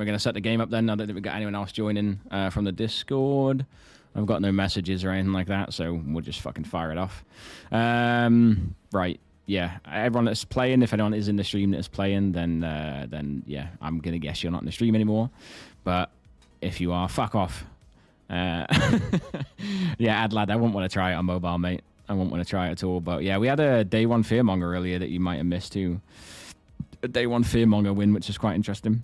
we're going to set the game up then. I don't think we've got anyone else joining from the Discord. I've got no messages or anything like that, so we'll just fucking fire it off. Right. Yeah, everyone that's playing, if anyone is in the stream that's playing, then yeah, I'm going to guess you're not in the stream anymore. But if you are, fuck off. Yeah, Adlad, I wouldn't want to try it on mobile, mate. I wouldn't want to try it at all. But yeah, we had a day one Fearmonger earlier that you might have missed too. A day one Fearmonger win, which is quite interesting.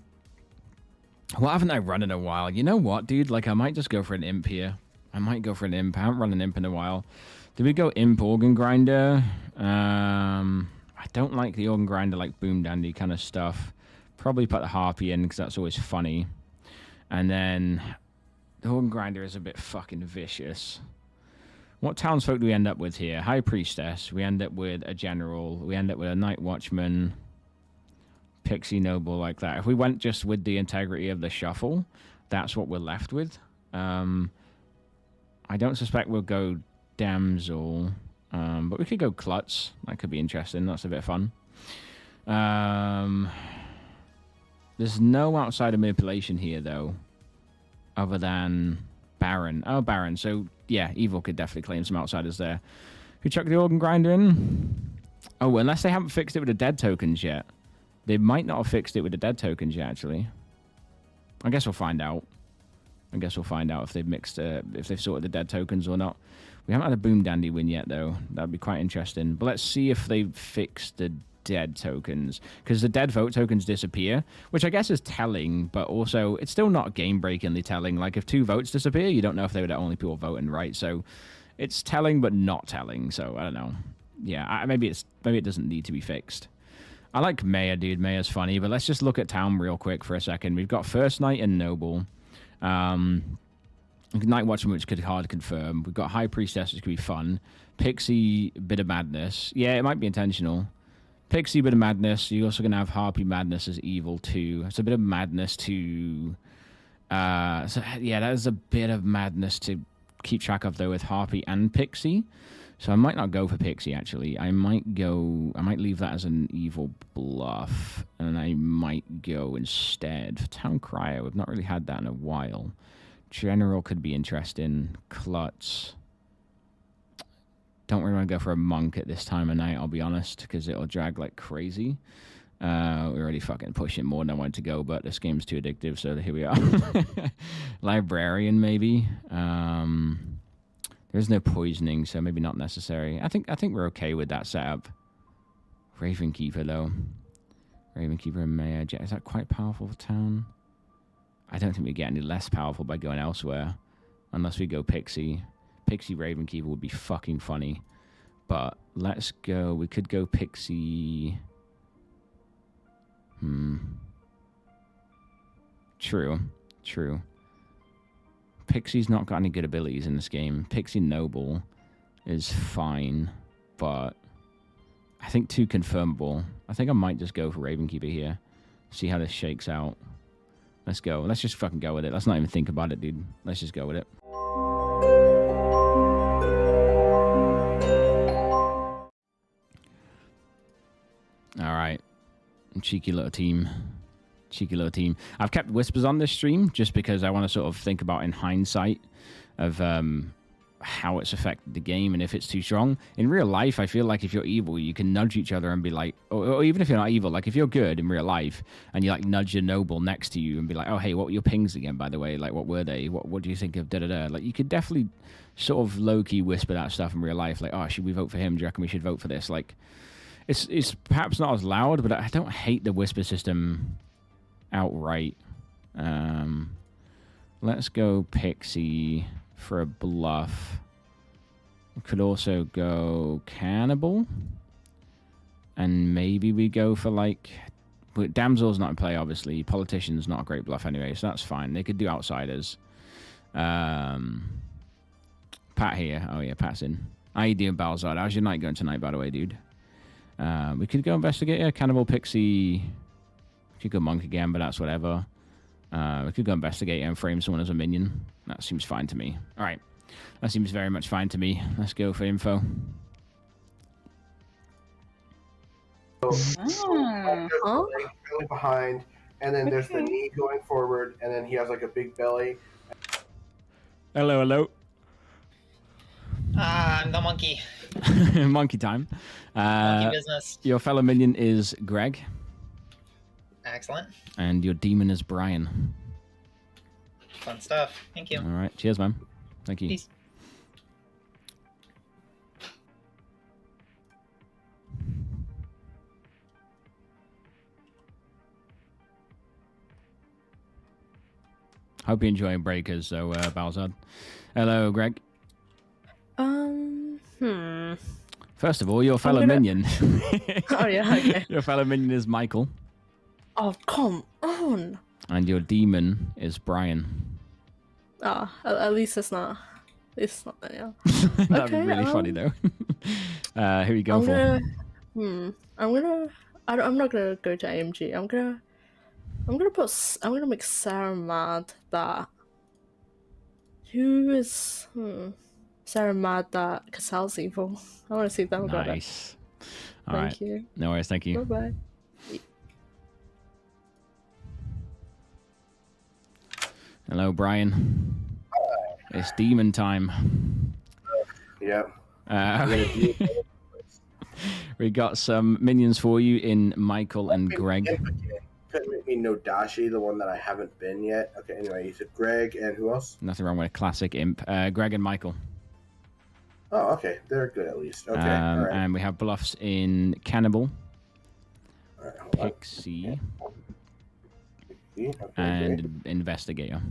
What haven't I run in a while? You know what, dude? Like, I might just go for an imp here. I might go for an imp. I haven't run an imp in a while. Did we go imp organ grinder? I don't like the organ grinder, like boom dandy kind of stuff. Probably put the harpy in because that's always funny. And then the organ grinder is a bit fucking vicious. What townsfolk do we end up with here? High priestess. We end up with a general. We end up with a night watchman. Pixie noble like that. If we went just with the integrity of the shuffle, that's what we're left with. I don't suspect we'll go damsel, but we could go klutz. That could be interesting. That's a bit of fun. There's no outside of manipulation here, though, other than Baron. Oh, Baron. So, yeah, Evil could definitely claim some outsiders there. Who chuck the organ grinder in? Oh, unless they haven't fixed it with the dead tokens yet. They might not have fixed it with the dead tokens yet, actually. I guess we'll find out. I guess we'll find out if they've mixed, if they've sorted the dead tokens or not. We haven't had a Boom Dandy win yet, though. That'd be quite interesting. But let's see if they've fixed the dead tokens. Because the dead vote tokens disappear, which I guess is telling, but also it's still not game-breakingly telling. Like, if 2 votes disappear, you don't know if they were the only people voting, right? So it's telling, but not telling. So, I don't know. Yeah, maybe it doesn't need to be fixed. I like Mayor, dude. Mayor's funny. But let's just look at town real quick for a second. We've got First Knight and Noble. Night Watchman, which could hard confirm. We've got High Priestess, which could be fun. Pixie, Bit of Madness. Yeah, it might be intentional. Pixie, Bit of Madness. You're also going to have Harpy Madness as evil, too. It's a bit of madness to... so, yeah, that is a bit of madness to keep track of, though, with Harpy and Pixie. So I might not go for Pixie, actually. I might leave that as an evil bluff. And I might go instead for Town Crier. We've not really had that in a while. General could be interesting. Klutz. Don't really want to go for a monk at this time of night, I'll be honest, because it'll drag like crazy. We're already fucking pushing more than I wanted to go, but this game's too addictive, so here we are. Librarian, maybe. There's no poisoning, so maybe not necessary. I think we're okay with that setup. Ravenkeeper, though. Ravenkeeper and Mayor. Is that quite powerful for town? I don't think we get any less powerful by going elsewhere. Unless we go Pixie. Pixie Ravenkeeper would be fucking funny. But let's go. We could go Pixie. True. Pixie's not got any good abilities in this game. Pixie Noble is fine, but I think too confirmable. I think I might just go for Ravenkeeper here. See how this shakes out. Let's go. Let's just fucking go with it. Let's not even think about it, dude. Let's just go with it. All right. Cheeky little team. I've kept whispers on this stream just because I want to sort of think about in hindsight of how it's affected the game and if it's too strong. In real life, I feel like if you're evil, you can nudge each other and be like, or even if you're not evil, like if you're good in real life and you like nudge your noble next to you and be like, oh, hey, what were your pings again, by the way? Like, what were they? What do you think of da-da-da? Like, you could definitely sort of low-key whisper that stuff in real life. Like, oh, should we vote for him? Do you reckon we should vote for this? Like, it's perhaps not as loud, but I don't hate the whisper system outright. Let's go Pixie for a bluff. We could also go Cannibal. And maybe we go for like... Damsel's not in play, obviously. Politician's not a great bluff anyway, so that's fine. They could do Outsiders. Pat here. Oh yeah, Pat's in. How you doing, Balzard? How's your night going tonight, by the way, dude? We could go Investigator, Cannibal, Pixie... We could go Monk again, but that's whatever. We could go Investigator and frame someone as a minion. That seems fine to me. All right. That seems very much fine to me. Let's go for info. Behind, and then there's the knee going forward, and then he has like a big belly. Hello, hello. I'm the monkey. Monkey time. Monkey business. Your fellow minion is Greg. Excellent. And your demon is Brian. Fun stuff. Thank you. All right. Cheers, man. Thank you. Peace. Hope you're enjoying Breakers, so Balzard. Hello, Greg. First of all, your fellow minion. Oh, yeah, okay. Your fellow minion is Michael. Oh, come on. And your demon is Brian. Ah, at least it's not. It's not that, yeah. That'd be really funny, though. Who are you going for? I'm not gonna go to AMG. I'm gonna make Sarah mad that. Who is Sarah mad that Cassal's evil? I want to see them. Nice. All Thank right. you. No worries. Thank you. Bye bye. Hello, Brian. It's demon time. Yeah. We got some minions for you in Michael and Greg. Couldn't make me Nodashi, the one that I haven't been yet. Okay, anyway, you said Greg and who else? Nothing wrong with a classic imp. Greg and Michael. Oh, okay. They're good at least. Okay. All right. And we have bluffs in Cannibal, All right, hold on. Pixie, Okay, and Investigator.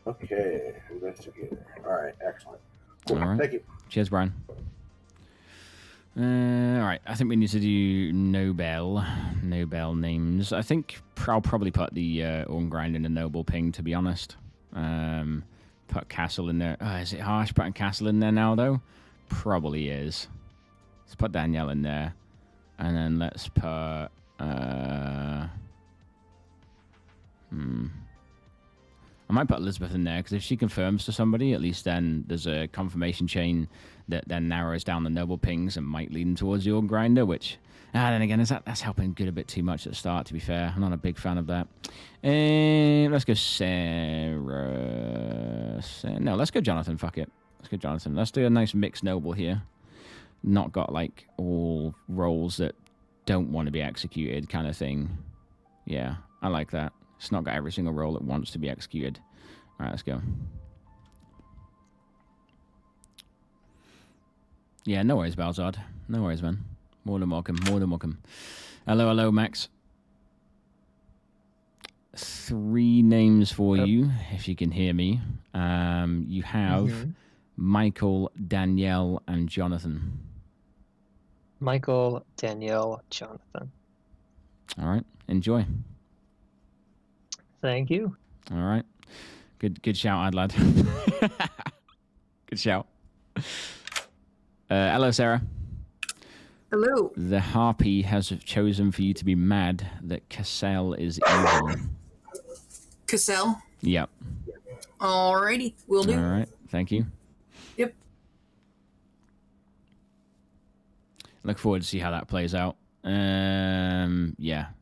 Okay, investigator. All right, excellent. Cool. All right. Thank you. Cheers, Brian. All right, I think we need to do Nobel names. I think I'll probably put the Orngrind in the Noble Ping, to be honest. Put Castle in there. Is it harsh putting Castle in there now, though? Probably is. Let's put Danielle in there. And then let's put... I might put Elizabeth in there, because if she confirms to somebody, at least then there's a confirmation chain that then narrows down the noble pings and might lead them towards the Orngrinder, which... then again, that's helping good a bit too much at the start, to be fair. I'm not a big fan of that. Let's go Sarah. No, let's go Jonathan, fuck it. Let's go Jonathan. Let's do a nice mixed noble here. Not got, like, all roles that don't want to be executed kind of thing. Yeah, I like that. It's not got every single role that wants to be executed. All right, let's go. Yeah, no worries, Balzard. No worries, man. More than welcome. More than welcome. Hello, hello, Max. 3 names for you, if you can hear me. You have Michael, Danielle, and Jonathan. Michael, Danielle, Jonathan. All right. Enjoy. Thank you. All right. Good shout, lad. Good shout. Hello, Sarah. Hello. The Harpy has chosen for you to be mad that Cassell is evil. Cassell? Yep. Alrighty, will do. All right. Thank you. Yep. Look forward to see how that plays out. Yeah.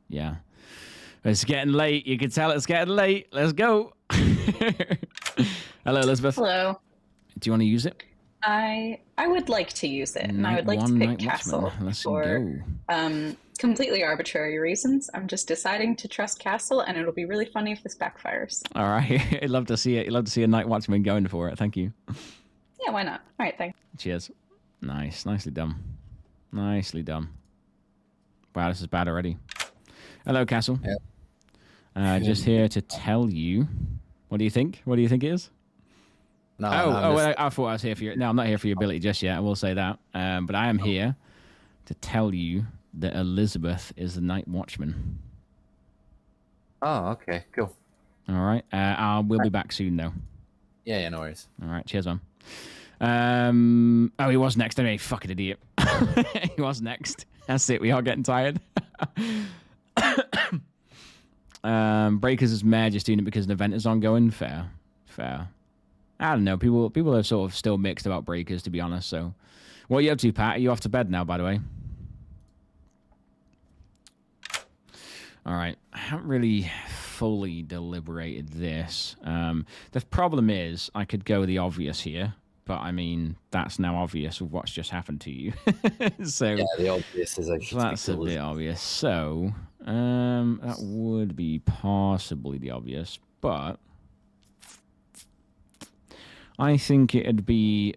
It's getting late. You can tell it's getting late. Let's go. Hello, Elizabeth. Hello. Do you want to use it? I would like to use it, and I would like to pick Castle for completely arbitrary reasons. I'm just deciding to trust Castle, and it'll be really funny if this backfires. All right. I'd love to see it. I'd love to see a Night Watchman going for it. Thank you. Yeah, why not? All right, thanks. Cheers. Nice. Nicely done. Nicely done. Wow, this is bad already. Hello, Castle. Yep. Just here to tell you. What do you think? What do you think it is? No, I thought I was here for your... No, I'm not here for your ability just yet. I will say that. But I am here to tell you that Elizabeth is the Night Watchman. Oh, okay, cool. All right. We'll be back soon, though. Yeah, no worries. All right. Cheers, man. He was next. Anyway, fucking idiot. He was next. That's it. We are getting tired. Breakers is mad just doing it because an event is ongoing. Fair. I don't know. People are sort of still mixed about Breakers, to be honest. So, what are you up to, Pat? Are you off to bed now, by the way? All right. I haven't really fully deliberated this. The problem is I could go the obvious here, but I mean, that's now obvious with what's just happened to you. So Yeah, the obvious is I should that's speak a to bit obvious. So that would be possibly the obvious, but I think it'd be.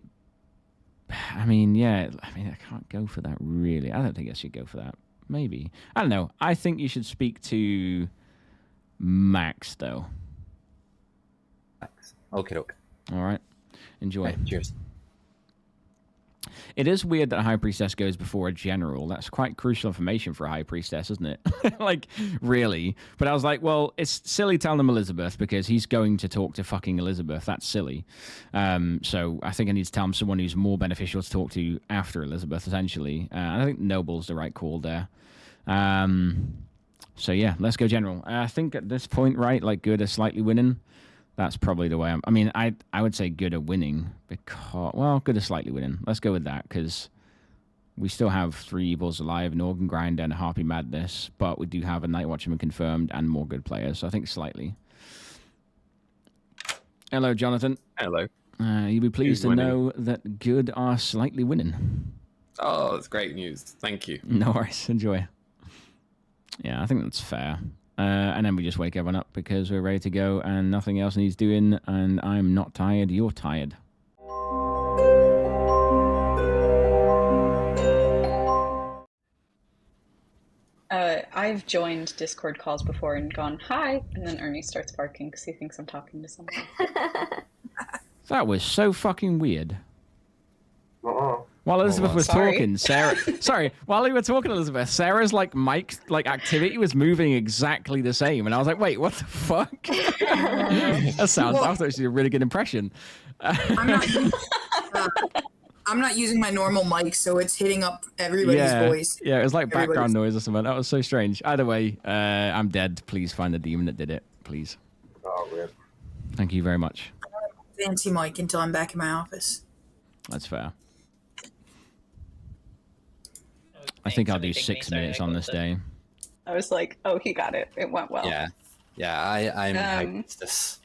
I mean, yeah. I mean, I can't go for that really. I don't think I should go for that. Maybe. I don't know. I think you should speak to Max, though. Okay. All right. Enjoy. Right, cheers. It is weird that a high priestess goes before a general. That's quite crucial information for a high priestess, isn't it? Like, really? But I was like, well, it's silly telling him Elizabeth because he's going to talk to fucking Elizabeth. That's silly. So I think I need to tell him someone who's more beneficial to talk to after Elizabeth, essentially. I think Noble's the right call there. So yeah, let's go general. I think at this point, right, like good are slightly winning. That's probably the way I mean, I would say good are winning because, well, good are slightly winning. Let's go with that because we still have 3 evils alive, an Organ Grind and a Harpy Madness, but we do have a Night Watchman confirmed and more good players, so I think slightly. Hello, Jonathan. Hello. You'll be pleased to winning? know that good are slightly winning. Oh, that's great news. Thank you. No worries. Enjoy. Yeah, I think that's fair. And then we just wake everyone up because we're ready to go and nothing else needs doing. And I'm not tired. You're tired. I've joined Discord calls before and gone, hi, and then Ernie starts barking because he thinks I'm talking to someone. That was so fucking weird. While Elizabeth was Sorry. talking, Sarah... Sorry, while we were talking, Elizabeth, Sarah's, like, mic, like, activity was moving exactly the same. And I was like, wait, what the fuck? That sounds... Well, that was actually a really good impression. I'm not using my normal mic, so it's hitting up everybody's voice. Yeah, it was like background Everybody's- noise or something. That was so strange. Either way, I'm dead. Please find the demon that did it, please. Oh, man. Thank you very much. Fancy mic until I'm back in my office. That's fair. I think I'll do 6 minutes on this day. I was like, oh, he got it. It went well. Yeah. I'm high priestess.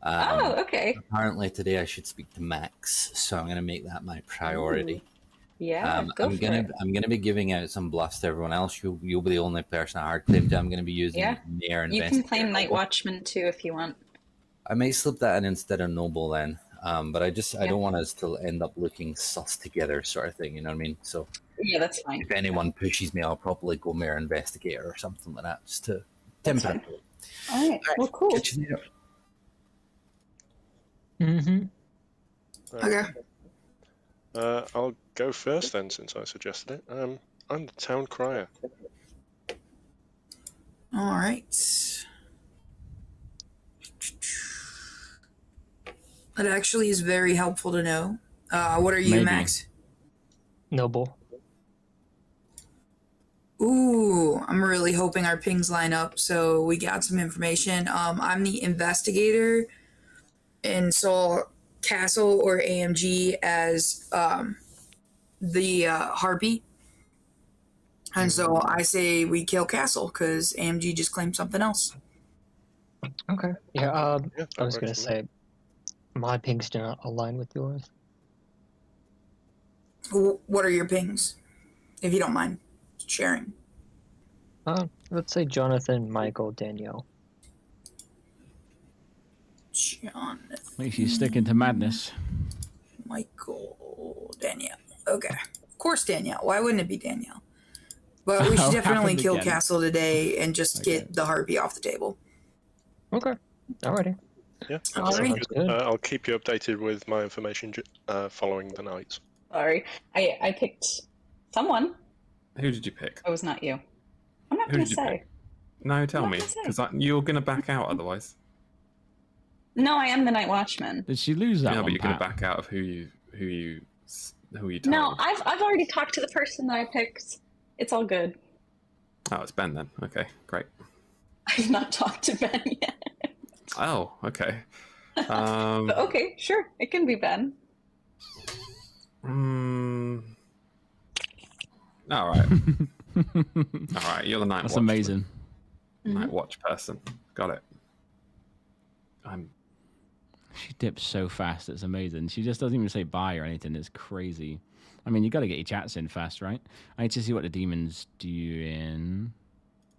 Oh, okay. Apparently today I should speak to Max, so I'm gonna make that my priority. Yeah, go I'm for gonna it. I'm gonna be giving out some bluffs to everyone else. You'll be the only person I hard claim to. I'm gonna be using Mayor You can Investigator. claim Night Watchman too if you want. I might slip that in instead of Noble then. But I don't want us to end up looking sus together, sort of thing. You know what I mean? So Yeah, that's fine. if anyone pushes me, I'll probably go Mayor Investigator or something like that, just to temper it. All right. Well, cool. Catch you later. Okay. I'll go first then, since I suggested it. I'm the town crier. All right. That actually is very helpful to know. What are you, Maybe. Max? Noble. Ooh, I'm really hoping our pings line up so we got some information. I'm the investigator and saw Castle or AMG as the Harpy. And so I say we kill Castle because AMG just claimed something else. Okay. Yeah, Yeah, I was that going to works for me. say, my pings do not align with yours. What are your pings, if you don't mind sharing? Let's say Jonathan, Michael, Danielle. Jonathan, At least you're sticking to madness. Michael, Danielle. Okay. Of course, Danielle. Why wouldn't it be Danielle? But we Oh, should definitely happened kill again. Castle today and just Okay. get the Harpy off the table. Okay. Alrighty. Yeah, All that sounds right. good. Good. I'll keep you updated with my information following the night. Sorry. I picked someone. Who did you pick? It was not you. I'm not Who going did to you say. pick? No, tell What me, did I say? because you're going to back out otherwise. No, I am the Night Watchman. Did she lose that Yeah, one, but you're going to Pat? back out of who you told. No, I've already talked to the person that I picked. It's all good. Oh, it's Ben then. Okay, great. I've not talked to Ben yet. Oh, okay. But okay, sure. It can be Ben. All right. All right, you're the night That's watchman. amazing. Night watch person. Got it. She dips so fast, it's amazing. She just doesn't even say bye or anything. It's crazy. I mean, you got to get your chats in fast, right? I need to see what the demon's doing.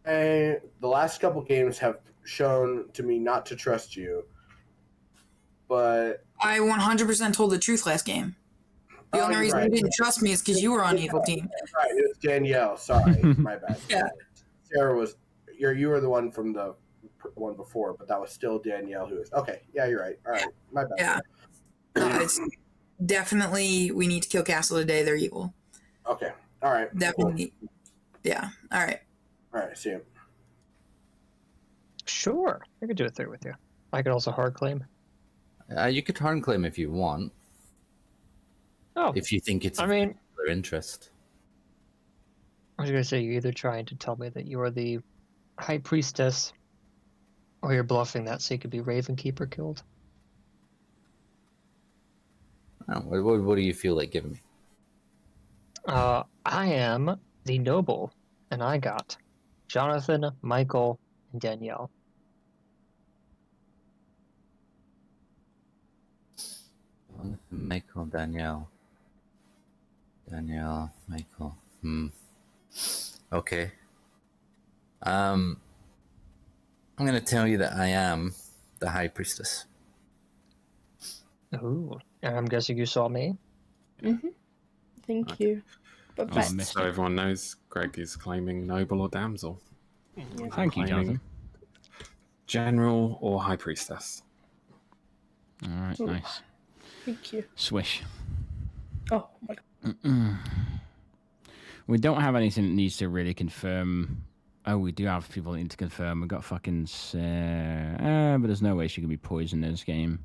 And the last couple games have shown to me not to trust you, but I 100% told the truth last game. The only reason you didn't trust me is because you were on evil team. Right, it was Danielle. Sorry, my bad. Yeah. Sarah was. You were the one from the one before, but that was still Danielle who was. Okay, yeah, you're right. All right, my bad. Yeah. It's definitely we need to kill Castle today. They're evil. Okay. All right. Definitely. Cool. Yeah. All right. All right. See you. Sure, I could do a third with you. I could also hard claim. You could hard claim if you want. Oh, if you think it's of particular interest. I was going to say, you're either trying to tell me that you are the High Priestess, or you're bluffing that so you could be Raven Keeper killed. Oh, what do you feel like giving me? I am the Noble, and I got Jonathan, Michael, and Danielle. Michael, Danielle, Michael. Okay. I'm gonna tell you that I am the High Priestess. Ooh, and I'm guessing you saw me. Thank you. Bye-bye. So everyone knows, Greg is claiming noble or damsel. Yeah. Thank you, Jonathan. General or High Priestess. All right, nice. Thank you. Swish. Oh my God. We don't have anything that needs to really confirm. Oh, we do have people that need to confirm. We've got fucking but there's no way she can be poisoned in this game.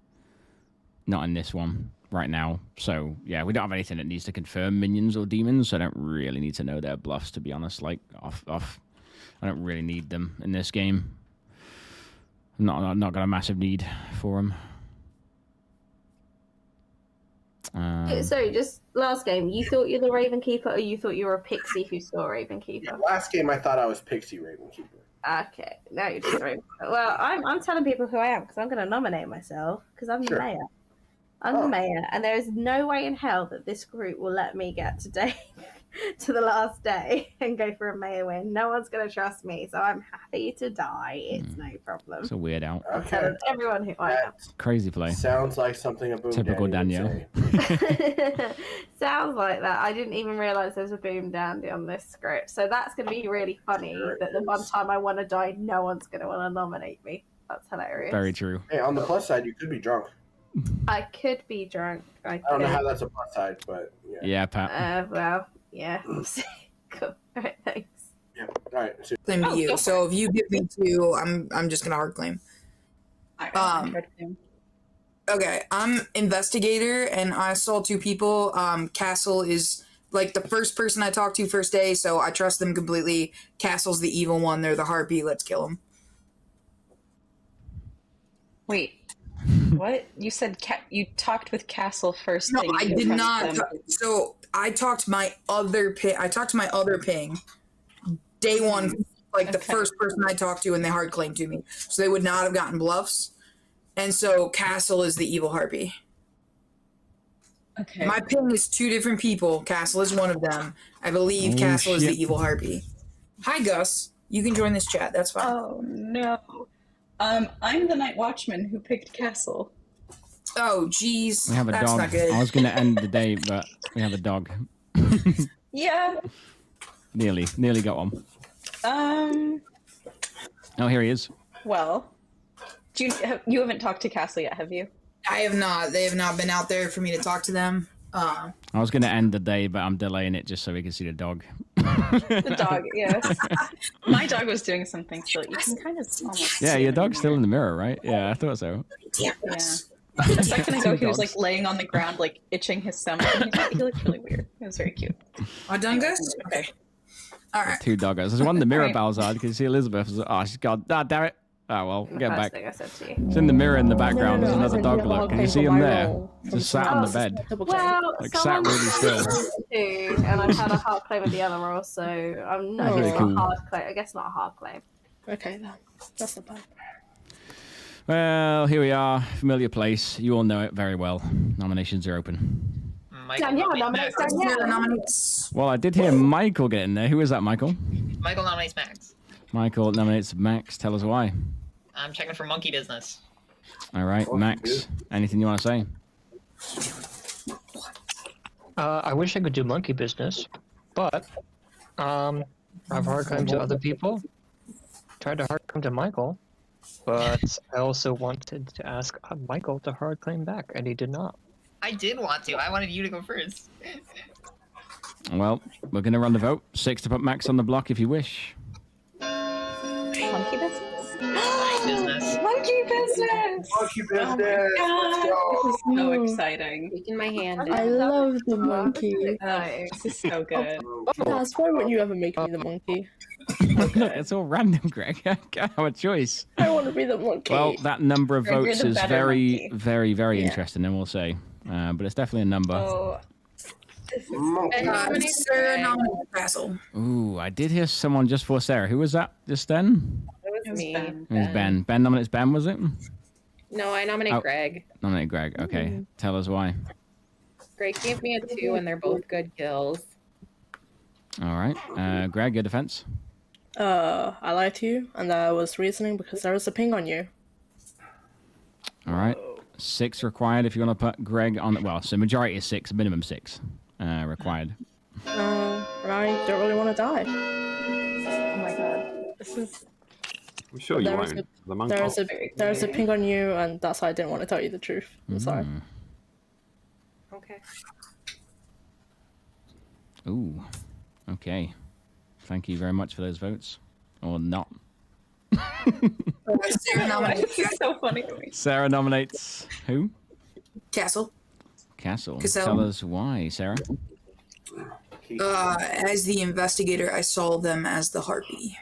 Not in this one right now. So, yeah, we don't have anything that needs to confirm minions or demons. So I don't really need to know their bluffs, to be honest. Like, off. I don't really need them in this game. Not got a massive need for them. Sorry, just last game. You thought you're the Raven Keeper, or you thought you were a pixie who saw Raven Keeper? Last game, I thought I was Pixie Raven Keeper. Okay, now you're just Raven Keeper. Well, I'm telling people who I am because I'm going to nominate myself because I'm the mayor. I'm the mayor, and there is no way in hell that this group will let me get today to the last day and go for a mayor win. No one's going to trust me, so I'm happy to die. It's no problem. It's a weird out. I'm telling everyone who I am. Crazy play. Sounds like something a Boom Typical Dandy Danielle. Sounds like that. I didn't even realise there was a Boom Dandy on this script. So that's going to be really funny that the one time I want to die, no one's going to want to nominate me. That's hilarious. Very true. Hey, on the plus side, you could be drunk. I could be drunk. I don't know how that's a plus side, but yeah. Yeah, Pat. Well, yeah. Cool. All right, thanks. Yeah. All right. Claim to you. So if you give me 2, I'm just gonna hard claim. Okay, I'm investigator, and I saw 2 people. Castle is like the first person I talked to first day, so I trust them completely. Castle's the evil one. They're the harpy. Let's kill them. Wait. What? You said you talked with Castle first. No, I did not. So I talked to my other ping. Day 1, like the first person I talked to, and they hard claimed to me. So they would not have gotten bluffs. And so Castle is the evil harpy. Okay. My ping is 2 different people. Castle is one of them. I believe Castle is the evil harpy. Hi, Gus. You can join this chat. That's fine. Oh, no. I'm the night watchman who picked Castle. Oh, jeez. We have a That's dog. not good. I was going to end the day, but we have a dog. Yeah. Nearly got one. Oh, here he is. Well, you haven't talked to Castle yet, have you? I have not. They have not been out there for me to talk to them. I was going to end the day, but I'm delaying it just so we can see the dog. The dog, yes. My dog was doing something, so you can kind of almost Yeah, your dog's still in the mirror, right? Yeah, I thought so. Yeah. A second ago, he was like laying on the ground, like itching his stomach. And he looked really weird. It was very cute. All done, Gus? Okay. All right. 2 doggos. There's one in the mirror, Balzard. Can you see Elizabeth? Oh, she's gone. Ah, damn it. Oh, well, get back. Thing I said to you. It's in the mirror in the background. There's another dog look. Can you see him there? role. Just sat on the bed. Well, Like, sat really still. Too, and I've had a hard claim with the other role, so I'm not Really it's cool. not a hard claim. I guess not a hard claim. Okay, then. That's not bad. Well, here we are. Familiar place. You all know it very well. Nominations are open. Danielle nominates Danielle. Well, I did hear Michael get in there. Who is that, Michael? Michael nominates Max. Michael nominates Max. Tell us why. I'm checking for monkey business. All right, Max. Anything you want to say? I wish I could do monkey business, but I've hard claimed to other people. Tried to hard claim to Michael, but I also wanted to ask Michael to hard claim back, and he did not. I did want to. I wanted you to go first. Well, we're going to run the vote. 6 to put Max on the block if you wish. Monkey business? Business. Monkey business! Monkey business. Oh my god! This is so exciting. Taking my hand. I love the monkey. This is so good. Daz, why wouldn't you ever make me the monkey? Look, it's all random, Greg. I can't have a choice. I want to be the monkey. Well, that number of Greg, you're votes the is better very, monkey. very, very Yeah. interesting, and we'll say. But it's definitely a number. Oh, this is Sarah nominated Castle. Ooh, I did hear someone just for Sarah. Who was that just then? It was me. Ben. It was Ben. Ben nominates Ben, was it? No, I nominate Oh. Greg. Nominate Greg. Okay. Tell us why. Greg gave me a 2, and they're both good kills. All right. Greg, your defense. I lied to you, and I was reasoning because there was a ping on you. All right. 6 required if you want to put Greg on. Well, so majority is 6, minimum 6 required. I don't really want to die. Oh my god. This is I'm sure you There was won't. The monkey. There's a ping on you, and that's why I didn't want to tell you the truth. I'm sorry. Okay. Ooh. Okay. Thank you very much for those votes. Or not. Sarah nominates this is so funny to me. Sarah nominates who? Castle. Castle. Cassell. Tell us why, Sarah. As the investigator, I saw them as the harpy.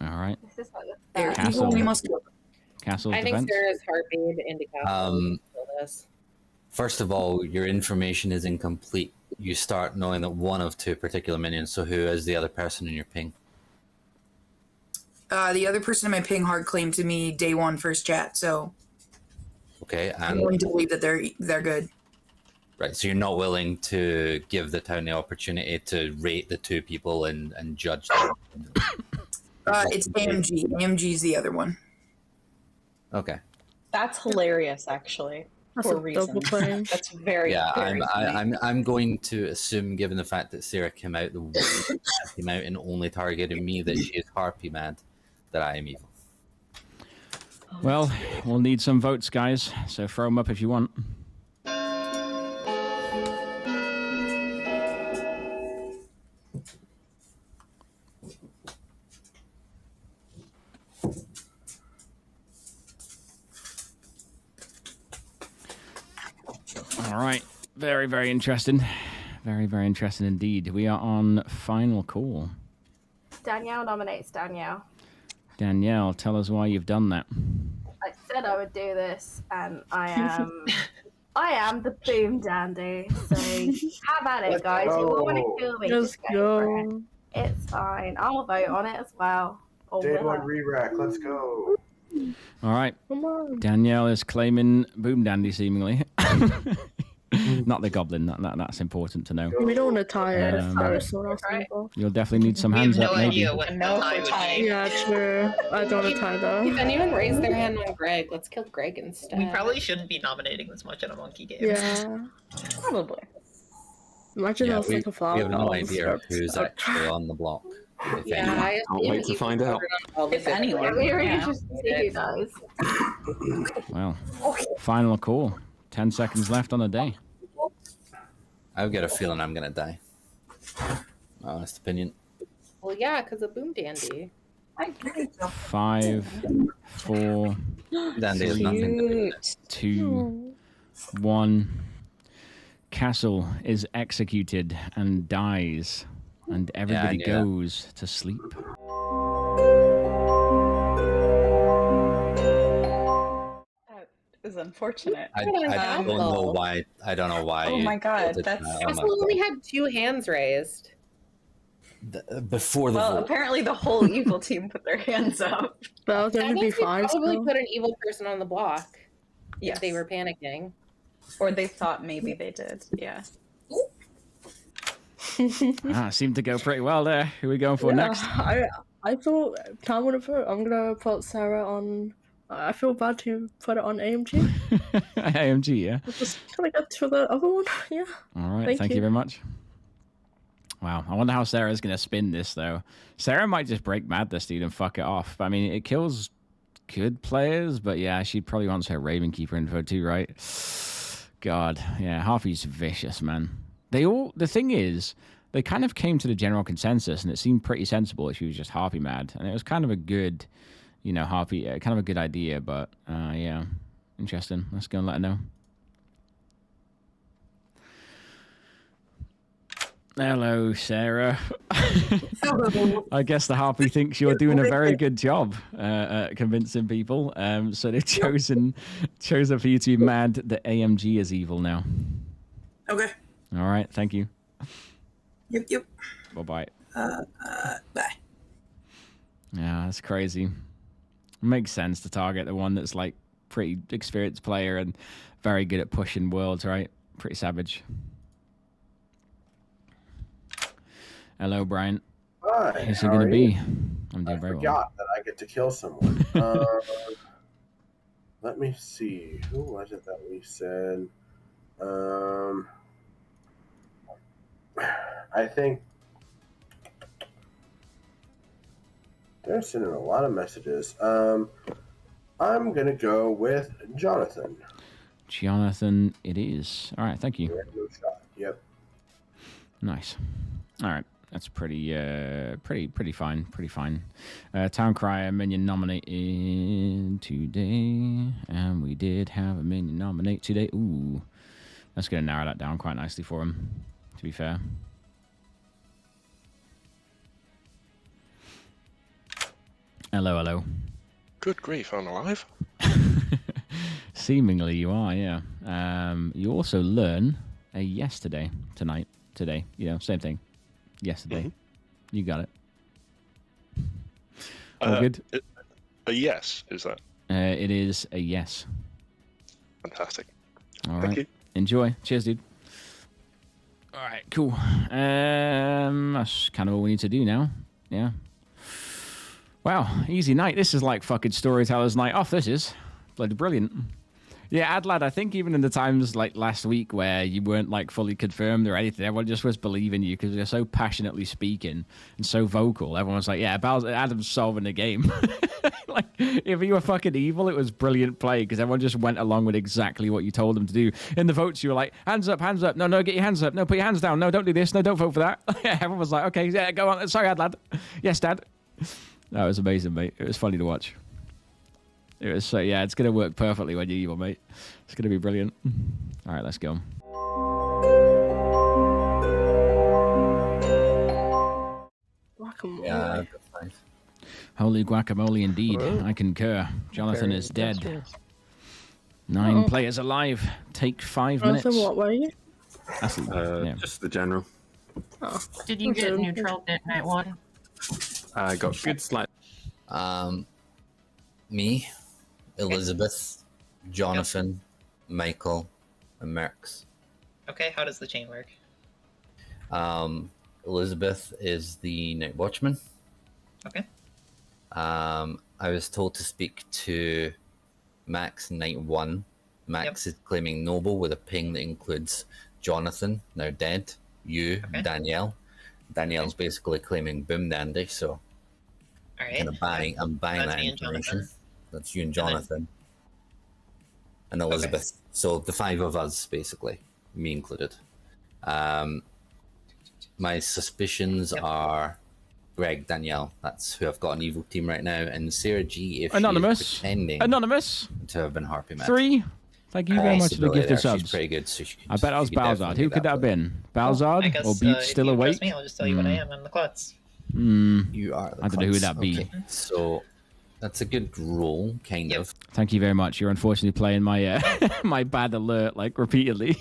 All right. This is what They're Castle. evil, we must go. Castle's I think defense. Sarah's heartbeat indicates this. First of all, your information is incomplete. You start knowing that one of 2 particular minions. So who is the other person in your ping? The other person in my ping hard claimed to me day 1 first chat, so Okay, I'm and willing to believe that they're good. right. So you're not willing to give the town the opportunity to rate the 2 people and judge them. It's AMG. AMG is the other one. Okay. That's hilarious, actually. That's For a a reason. double claim. That's very, Yeah, very funny. I'm going to assume, given the fact that Sarah came out the way she came out and only targeted me, that she is harpy mad, that I am evil. Well, we'll need some votes, guys. So throw them up if you want. All right. Very, very interesting. Very, very interesting indeed. We are on final call. Danielle nominates Danielle. Danielle, tell us why you've done that. I said I would do this, and I am the boom dandy. So have at it, guys. You all want to kill me? Let's Just go for it. go. It's fine. I'll vote on it as well. Or Day will one I? re-rack. Let's go. All right. Come on. Danielle is claiming Boom Dandy, seemingly. Not the goblin. That's important to know. We don't want to tie it. Um, That's what I was thinking. You'll definitely need some We have hands no up, maybe. idea what the tie would be. Yeah, true. I don't want to tie If that. anyone raised their hand on Greg, let's kill Greg instead. We probably shouldn't be nominating this much in a monkey game. Yeah. Probably. Imagine Yeah, us like a flower. we have no girl idea of who's starts- actually on the block. If Yeah, anyone. I Can't wait to find out. If anyone. It'd be really Yeah. interesting to see who knows. Well, final call. 10 seconds left on the day. I've got a feeling I'm going to die. My honest opinion. Well, yeah, because of Boom Dandy. 5, 4, Dandy is nothing to do with it. 2, 1. Castle is executed and dies, and everybody knew that. goes to sleep. That is unfortunate. I don't know why. I don't know why. Oh my god, that's Oh my Castle only had 2 hands raised. before the Well, vote. apparently the whole evil team put their hands up. Well, That going to be means we fine. probably Still. put an evil person on the block. Yes. If they were panicking. Or they thought maybe they did. Yeah. Seemed to go pretty well there. Who are we going for next? I thought I'm gonna put Sarah on. I feel bad to put it on AMG. AMG, yeah. I'll just kind of get to the other one. Yeah. All right, thank you very much. Wow, I wonder how Sarah's going to spin this, though. Sarah might just break Madness, dude, and fuck it off. I mean, it kills good players, but yeah, she probably wants her Raven Keeper info too, right? God, yeah, Harpy's vicious, man. The thing is, they kind of came to the general consensus, and it seemed pretty sensible if she was just Harpy mad. And it was kind of a good, Harpy, kind of a good idea, but yeah, interesting. Let's go and let her know. Hello, Sarah. I guess the Harpy thinks you're doing a very good job at convincing people. So they've chosen for you to be mad that AMG is evil now. Okay. All right. Thank you. Yep. Bye-bye. Bye. Yeah, that's crazy. Makes sense to target the one that's like pretty experienced player and very good at pushing worlds, right? Pretty savage. Hello, Brian. Hi. Who's he going to be? I'm doing very well. I forgot that I get to kill someone. Let me see. Who was it that we said? I think they're sending a lot of messages. I'm going to go with Jonathan. Jonathan, it is. All right, thank you. No shot. Yep. Nice. All right. That's pretty fine. Pretty fine. Town Crier minion nominated today, and we did have a minion nominate today. Ooh, that's gonna narrow that down quite nicely for him. To be fair. Hello. Good grief, I'm alive. Seemingly you are, yeah. You also learn a yes today. Same thing. Yesterday. Mm-hmm. You got it. All good? A yes, is that? It is a yes. Fantastic. All right. Thank you. Enjoy. Cheers, dude. All right, cool. That's kind of all we need to do now. Yeah. Wow, easy night. This is like fucking Storyteller's night off. This is bloody brilliant. Yeah, Adlad, I think even in the times like last week where you weren't like fully confirmed or anything, everyone just was believing you because you're so passionately speaking and so vocal. Everyone was like, yeah, Adam's solving the game. Like, if you were fucking evil, it was brilliant play because everyone just went along with exactly what you told them to do. In the votes, you were like, hands up. No, get your hands up. No, put your hands down. No, don't do this. No, don't vote for that. Everyone was like, okay, yeah, go on. Sorry, Adlad. Yes, Dad. That was amazing, mate. It was funny to watch. It was yeah, it's going to work perfectly when you're evil, mate. It's going to be brilliant. All right, let's go. Guacamole. Yeah, that's nice. Holy guacamole indeed. I concur. Jonathan is dead. 9 players alive. Take 5 minutes. Jonathan, what were you? Just the general. Oh. Did you get neutral at night one? I got good slight. Me, Elizabeth, Jonathan, Michael, and Merx. Okay, how does the chain work? Elizabeth is the night watchman. Okay. I was told to speak to Max night 1. Max is claiming Noble with a ping that includes Jonathan, now dead, you, Danielle. Danielle's basically claiming Boom Dandy, so I'm buying that information. That's you and Jonathan. And Elizabeth. So the 5 of us, basically, me included. My suspicions are Greg, Danielle. That's who I've got an evil team right now. And Sarah G, if Anonymous. she is pretending to have been Harpy Mad. 3. Thank you very much for the gifted subs. She's pretty good, so I bet that was Balzard. Who could that have been? Balzard or Butte still awake? Me, I'll just tell you what I am. I'm the Klutz. You are the I don't know who that be. Okay. So That's a good roll, kind of. Thank you very much. You're unfortunately playing my my bad alert like repeatedly.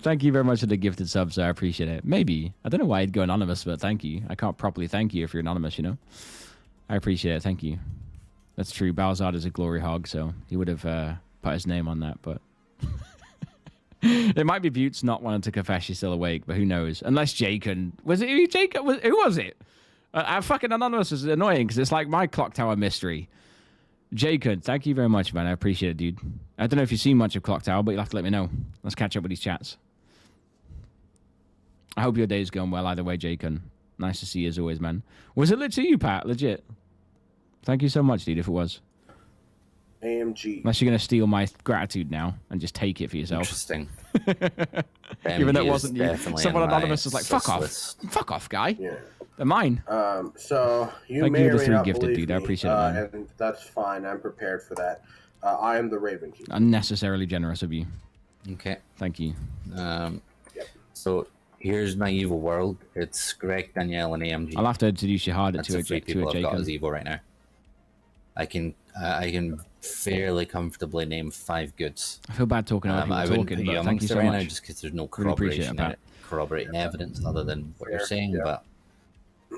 Thank you very much for the gifted subs. I appreciate it. Maybe I don't know why I'd go anonymous, but thank you. I can't properly thank you if you're anonymous. You know, I appreciate it. Thank you. That's true. Balzard is a glory hog, so he would have put his name on that, but. It might be Buttes not wanting to confess she's still awake, but who knows? Unless Jacob... Was it who Jacob? Who was it? Fucking Anonymous is annoying because it's like my Clocktower mystery. Jacob, thank you very much, man. I appreciate it, dude. I don't know if you've seen much of Clocktower, but you'll have to let me know. Let's catch up with these chats. I hope your day's going well either way, Jacob. Nice to see you as always, man. Was it literally you, Pat? Legit. Thank you so much, dude, if it was. AMG. Unless you're going to steal my gratitude now and just take it for yourself. Interesting. Even though it wasn't you. Someone anonymous was like, fuck off. Fuck off, guy. Yeah. They're mine. So you Thank may you or the may 3 not gifted, believe dude. I me, appreciate it, man. and that's fine. I'm prepared for that. I am the Raven King. Unnecessarily generous of you. Okay. Thank you. So here's my evil world. It's Greg, Danielle, and AMG. I'll have to introduce you harder That's to a the 3 people I've got Jacob. as evil right now. I can fairly comfortably name 5 goods. I feel bad talking over people I wouldn't talking, put you but thank you amongst it so right much. now just because there's no Really appreciate it, corroborating evidence other than what you're saying, but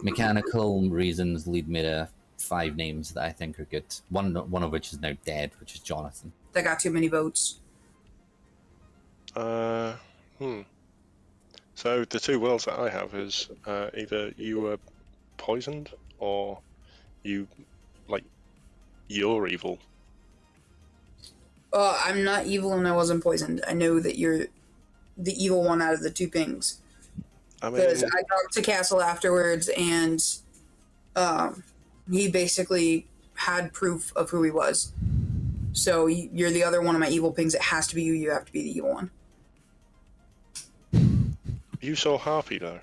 mechanical reasons lead me to 5 names that I think are good. One of which is now dead, which is Jonathan. That got too many votes. So the 2 worlds that I have is either you were poisoned or you're evil. I'm not evil and I wasn't poisoned. I know that you're the evil one out of the 2 pings. Because I talked to Castle afterwards and he basically had proof of who he was. So you're the other one of my evil pings. It has to be you. You have to be the evil one. You saw Harpy, though.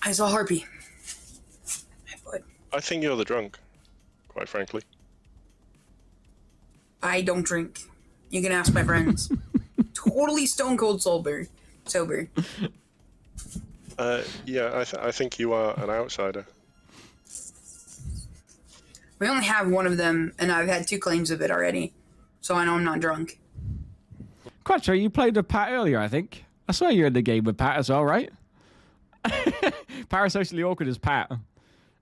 I saw Harpy. I think you're the drunk, quite frankly. I don't drink. You can ask my friends. Totally stone cold sober. Yeah, I think you are an outsider. We only have one of them, and I've had 2 claims of it already, so I know I'm not drunk. Quattro, you played with Pat earlier, I think. I saw you in the game with Pat as well, right? Parasocially awkward as Pat.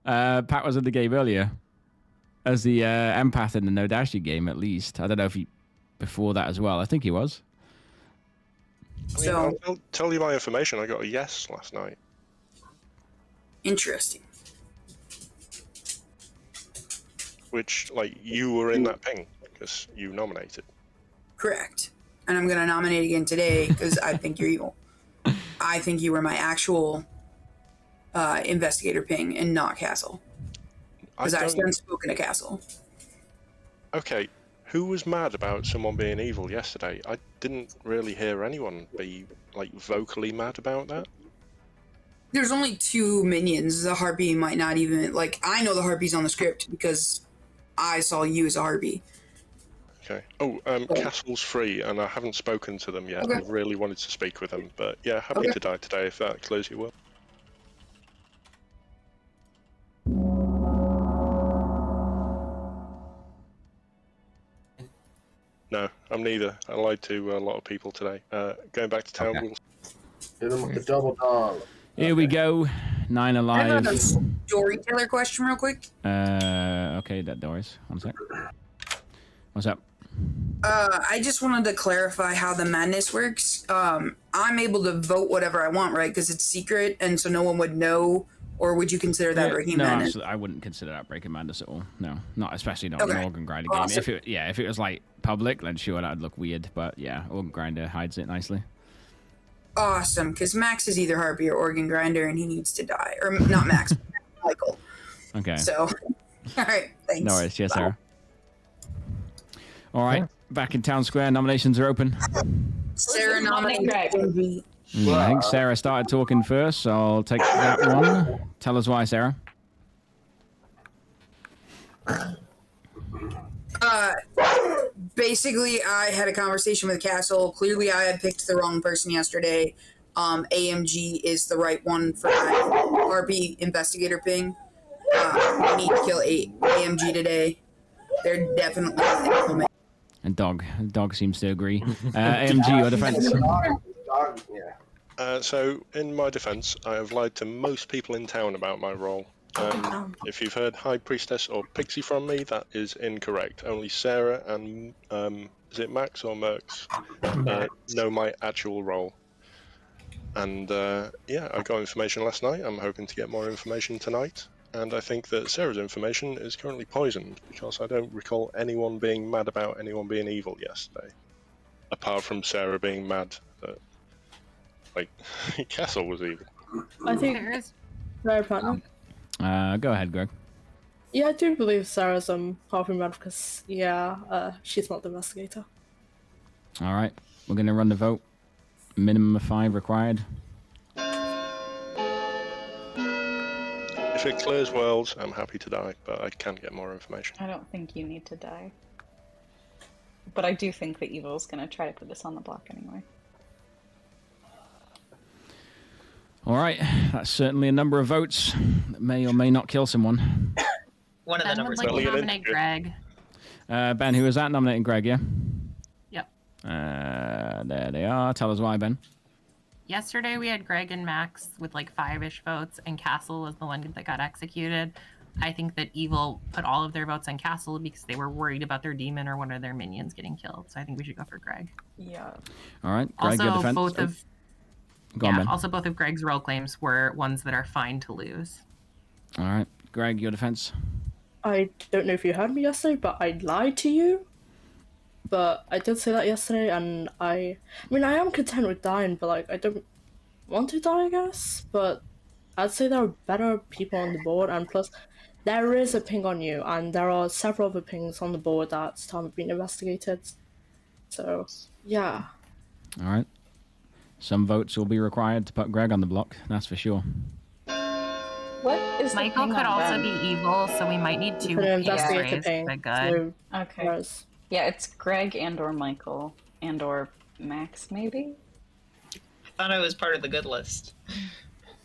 Pat was in the game earlier as the empath in the No Dashi game, at least. I don't know if he before that as well. I think he was. I'll tell you my information. I got a yes last night. Interesting. Which, you were in that ping because you nominated. Correct. And I'm going to nominate again today because I think you're evil. I think you were my actual investigator ping and not Castle. Because I've since spoken to Castle. Okay, who was mad about someone being evil yesterday? I didn't really hear anyone be, vocally mad about that. There's only 2 minions. The Harpy might not even... I know the Harpy's on the script because I saw you as a Harpy. Okay. Oh, Castle's free, and I haven't spoken to them yet. Okay. I really wanted to speak with them, but yeah, happy to die today if that clears your will. No, I'm neither. I lied to a lot of people today. Going back to town rules. Hit him with the double dog. Here we go. 9 alive. I have a storyteller question real quick. Okay, that doors. One sec. What's up? I just wanted to clarify how the madness works. I'm able to vote whatever I want, right? Because it's secret, and so no one would know. Or would you consider that breaking madness? Absolutely, I wouldn't consider that breaking madness at all. No, especially not Okay. an organ grinder Awesome. game. If it was public, then sure, that'd look weird. But yeah, organ grinder hides it nicely. Awesome, because Max is either Harpy or organ grinder, and he needs to die. Or not Max, Michael. Okay. So, all right, thanks. No worries. Cheers, Sarah. All right, back in town square. Nominations are open. Sarah nominated Greg. I think Sarah started talking first, so I'll take that one. Tell us why, Sarah. Basically, I had a conversation with Castle. Clearly, I had picked the wrong person yesterday. AMG is the right one for my RP investigator ping. we need to kill AMG today. They're definitely implementing. And dog seems to agree. AMG, your defense. So, in my defense, I have lied to most people in town about my role. If you've heard High Priestess or Pixie from me, that is incorrect. Only Sarah and, is it Max or Merx? Know my actual role. And, yeah, I got information last night. I'm hoping to get more information tonight. And I think that Sarah's information is currently poisoned, because I don't recall anyone being mad about anyone being evil yesterday. Apart from Sarah being mad that, like, Castle was evil. I think... Very partner. Go ahead, Greg. Yeah, I do believe Sarah's halfway mad because, she's not the investigator. All right, we're going to run the vote. Minimum of 5 required. If it clears worlds, I'm happy to die, but I can get more information. I don't think you need to die. But I do think that Evil's going to try to put this on the block anyway. All right, that's certainly a number of votes that may or may not kill someone. One of the numbers. Would like to nominate Greg. Ben, who was that? Nominating Greg, yeah? Yep. There they are. Tell us why, Ben. Yesterday we had Greg and Max with like 5-ish votes, and Castle was the one that got executed. I think that Evil put all of their votes on Castle because they were worried about their demon or one of their minions getting killed. So I think we should go for Greg. Yeah. All right, Greg, also, your defense. both of Go on, Ben. also both of Greg's role claims were ones that are fine to lose. All right, Greg, your defense. I don't know if you heard me yesterday, but I lied to you. But I did say that yesterday, and I am content with dying, but like I don't want to die, I guess. But I'd say there are better people on the board, and plus, there is a ping on you, and there are several other pings on the board that still haven't been investigated. So yeah. All right. Some votes will be required to put Greg on the block, that's for sure. What is Michael could also be evil, so we might need 2 investigator ping. but good. Okay. Yeah, it's Greg and or Michael and or Max, maybe? I thought I was part of the good list.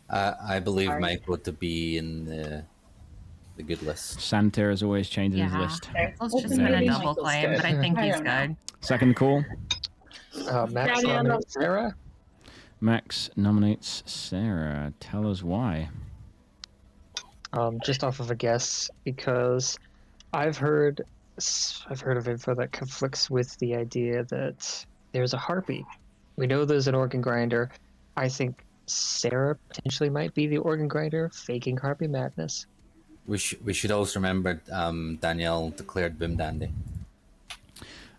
I believe Sorry. Michael to be in the good list. Santa is always changing his list. Let's just put a double claim, but I think he's good. Second call. Max nominates Sarah. Max nominates Sarah. Tell us why. Just off of a guess, because I've heard of info that conflicts with the idea that there's a harpy. We know there's an organ grinder. I think Sarah potentially might be the organ grinder, faking harpy madness. We should also remember Danielle declared Boom Dandy.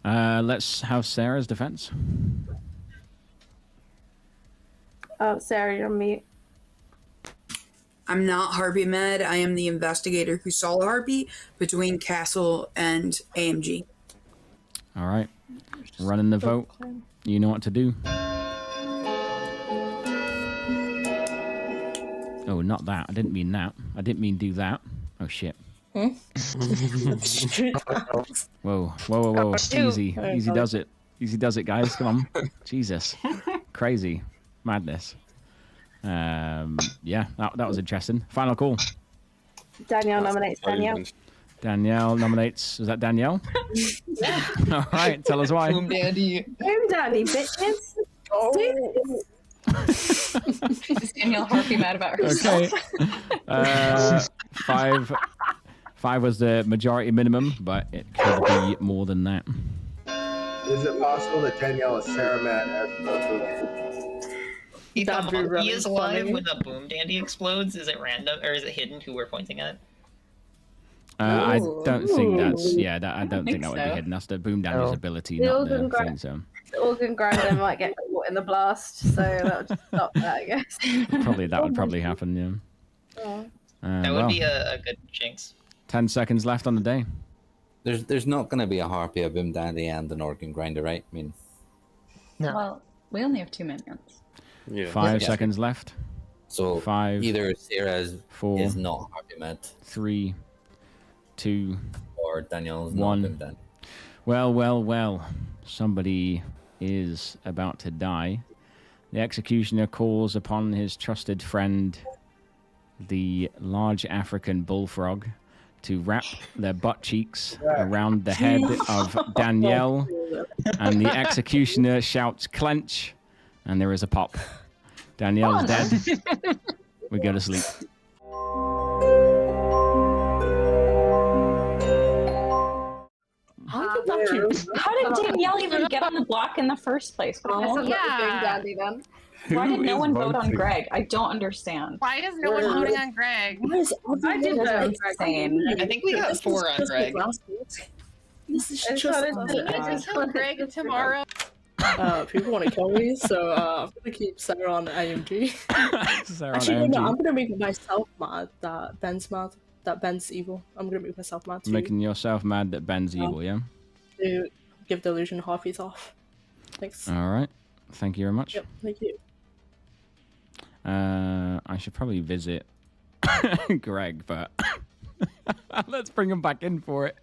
Let's have Sarah's defense. Oh, Sarah, you're on mute. I'm not Harpy mad. I am the investigator who saw a harpy between Castle and AMG. All right. Running the vote. You know what to do. Oh, not that. I didn't mean that. I didn't mean do that. Oh, shit. Whoa. Easy. Easy does it. Easy does it, guys. Come on. Jesus. Crazy. Madness. Yeah, that was interesting. Final call. Danielle nominates Danielle. Danielle nominates. Was that Danielle? Yeah. All right. Tell us why. Boom Dandy. Boom Dandy, bitches. Oh. Is Danielle Harpy mad about herself? Okay. 5 was the majority minimum, but it could be more than that. Is it possible that Danielle is Sarah Matt as If a harpy is alive when a boom dandy explodes, is it random or is it hidden who we're pointing at? I don't think that's I don't think that would be so. hidden. That's the boom dandy's ability, The not the organ thing. So The organ grinder might get caught in the blast, so that'll just stop that, I guess. that would probably happen. Yeah. Oh. That would be a good jinx. 10 seconds left on the day. There's not going to be a harpy, a boom dandy, and an organ grinder, right? I mean, no. Well, we only have 2 minions. Yeah. 5 seconds left. So 5. Either Sarah 4. is not harpy mad, 3, 2, or Danielle's 1. not boom dandy. Well. Somebody is about to die. The executioner calls upon his trusted friend, the large African bullfrog to wrap their butt cheeks around the head of Danielle, and the executioner shouts clench, and there is a pop. Danielle's dead. We go to sleep. How did Danielle even get on the block in the first place? Yeah. Why did no one vote on voting? Greg? I don't understand. Why is no one voting on Greg? I did vote on Greg. I think we got 4 on Greg. This is It's just not- Let's kill Greg tomorrow. people want to kill me, so I'm gonna keep Sarah on AMG. Sarah on Actually, no, AMG. I'm gonna make myself mad that Ben's evil. I'm gonna make myself mad too. Making yourself mad that Ben's evil, yeah? To give Delusion halfies off. Thanks. All right. Thank you very much. Yep, thank you. I should probably visit Greg, but let's bring him back in for it.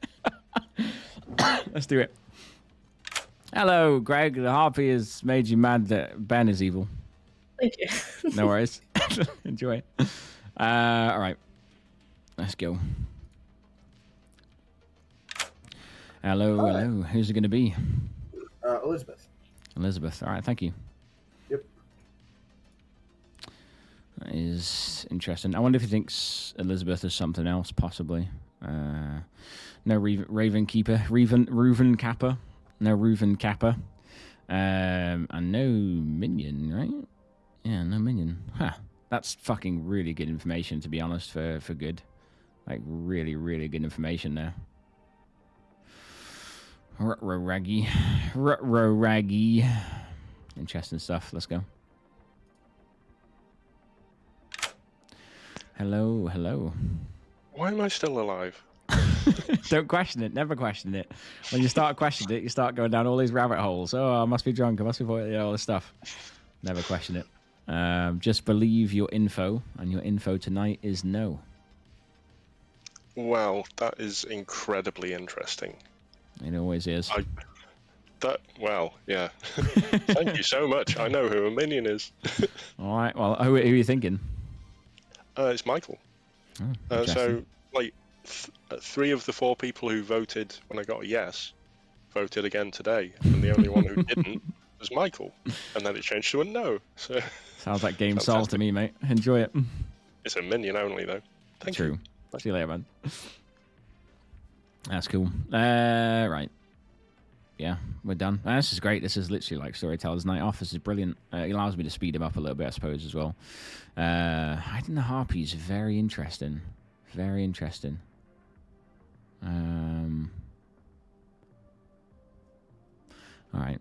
Let's do it. Hello, Greg. The harpy has made you mad that Ben is evil. Thank you. No worries. Enjoy. All right. Let's go. Hello, hello. Who's it going to be? Elizabeth. Elizabeth. All right, thank you. Yep. That is interesting. I wonder if he thinks Elizabeth is something else, possibly. No Raven Keeper. Reuven Kappa. No Reuven Kappa. And no Minion, right? Yeah, no Minion. Huh. That's fucking really good information, to be honest, for good. Like, really, really good information there. Ruggy. Raggy. Interesting stuff. Let's go. Hello, hello. Why am I still alive? Don't question it. Never question it. When you start questioning it, you start going down all these rabbit holes. Oh, I must be drunk. I must be, all this stuff. Never question it. Just believe your info, and your info tonight is no. Well, that is incredibly interesting. It always is. Well, yeah. Thank you so much. I know who a minion is. All right. Well, who are you thinking? It's Michael. Oh, so, like, 3 of the 4 people who voted when I got a yes voted again today, and the only one who didn't was Michael. And then it changed to a no. So sounds like game solved to me, mate. Enjoy it. It's a minion only, though. Thank you. True. See you later, man. That's cool. Right. Yeah, we're done. This is great. This is literally like Storyteller's Night Off. This is brilliant. It allows me to speed him up a little bit, I suppose, as well. Hiding the Harpies, very interesting. Very interesting. All right.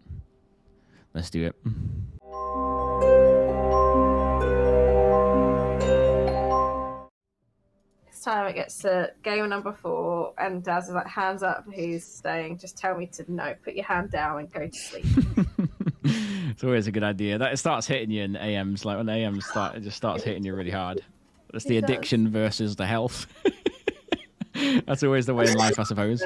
Let's do it. It's time it gets to game number 4, and Daz is like, hands up, who's staying? Just tell me to no. Put your hand down and go to sleep. It's always a good idea. That it starts hitting you in the AMs. Like when the AMs start, it just starts hitting you really hard. It's the addiction versus the health. That's always the way in life, I suppose.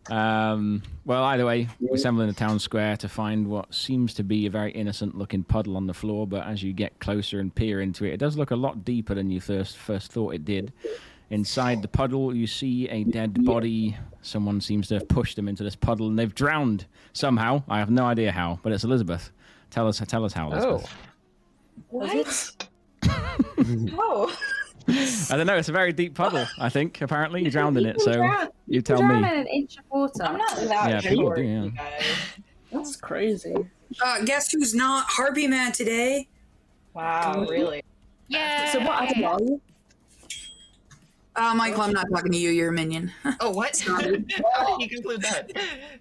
Well, either way, we assemble in the town square to find what seems to be a very innocent-looking puddle on the floor, but as you get closer and peer into it, it does look a lot deeper than you first thought it did. Inside the puddle, you see a dead body. Someone seems to have pushed them into this puddle, and they've drowned somehow. I have no idea how, but it's Elizabeth. Tell us how, Elizabeth. What? Oh. I don't know. It's a very deep puddle, I think. Apparently, you drowned in it, so you tell drown me. in an inch of water. I'm not that Yeah, sure, people do, you yeah. guys. That's crazy. Guess who's not Harpy Mad today? Wow, really? Yeah. So what item are you? Michael, I'm not talking to you. You're a minion. Oh, what? How did you conclude that?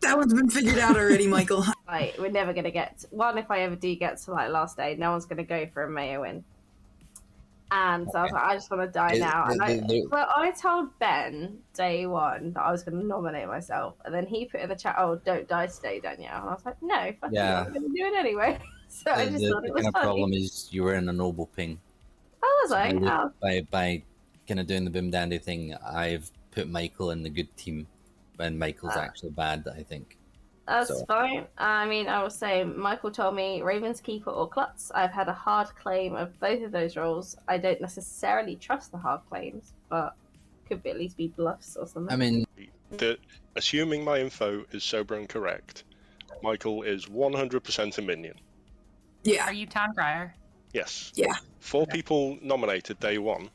That one's been figured out already, Michael. Like, we're never gonna get one. If I ever do get to like last day, no one's gonna go for a mayor win. And so I was like, I just want to die now. And but I told Ben day 1 that I was going to nominate myself, and then he put in the chat, "Oh, don't die today, Danielle." And I was like, "No, fuck you, I'm going to do it anyway." So I just thought it was kind of funny. problem is you were in a noble ping. I was like, oh. By kind of doing the boom dandy thing, I've put Michael in the good team, and Michael's actually bad, I think. That's fine. I mean, I will say Michael told me Raven's Keeper or Klutz. I've had a hard claim of both of those roles. I don't necessarily trust the hard claims, but could at least be bluffs or something. I mean, assuming my info is sober and correct, Michael is 100% a minion. Yeah. Are you town crier? Yes. Yeah. 4 people nominated day 1,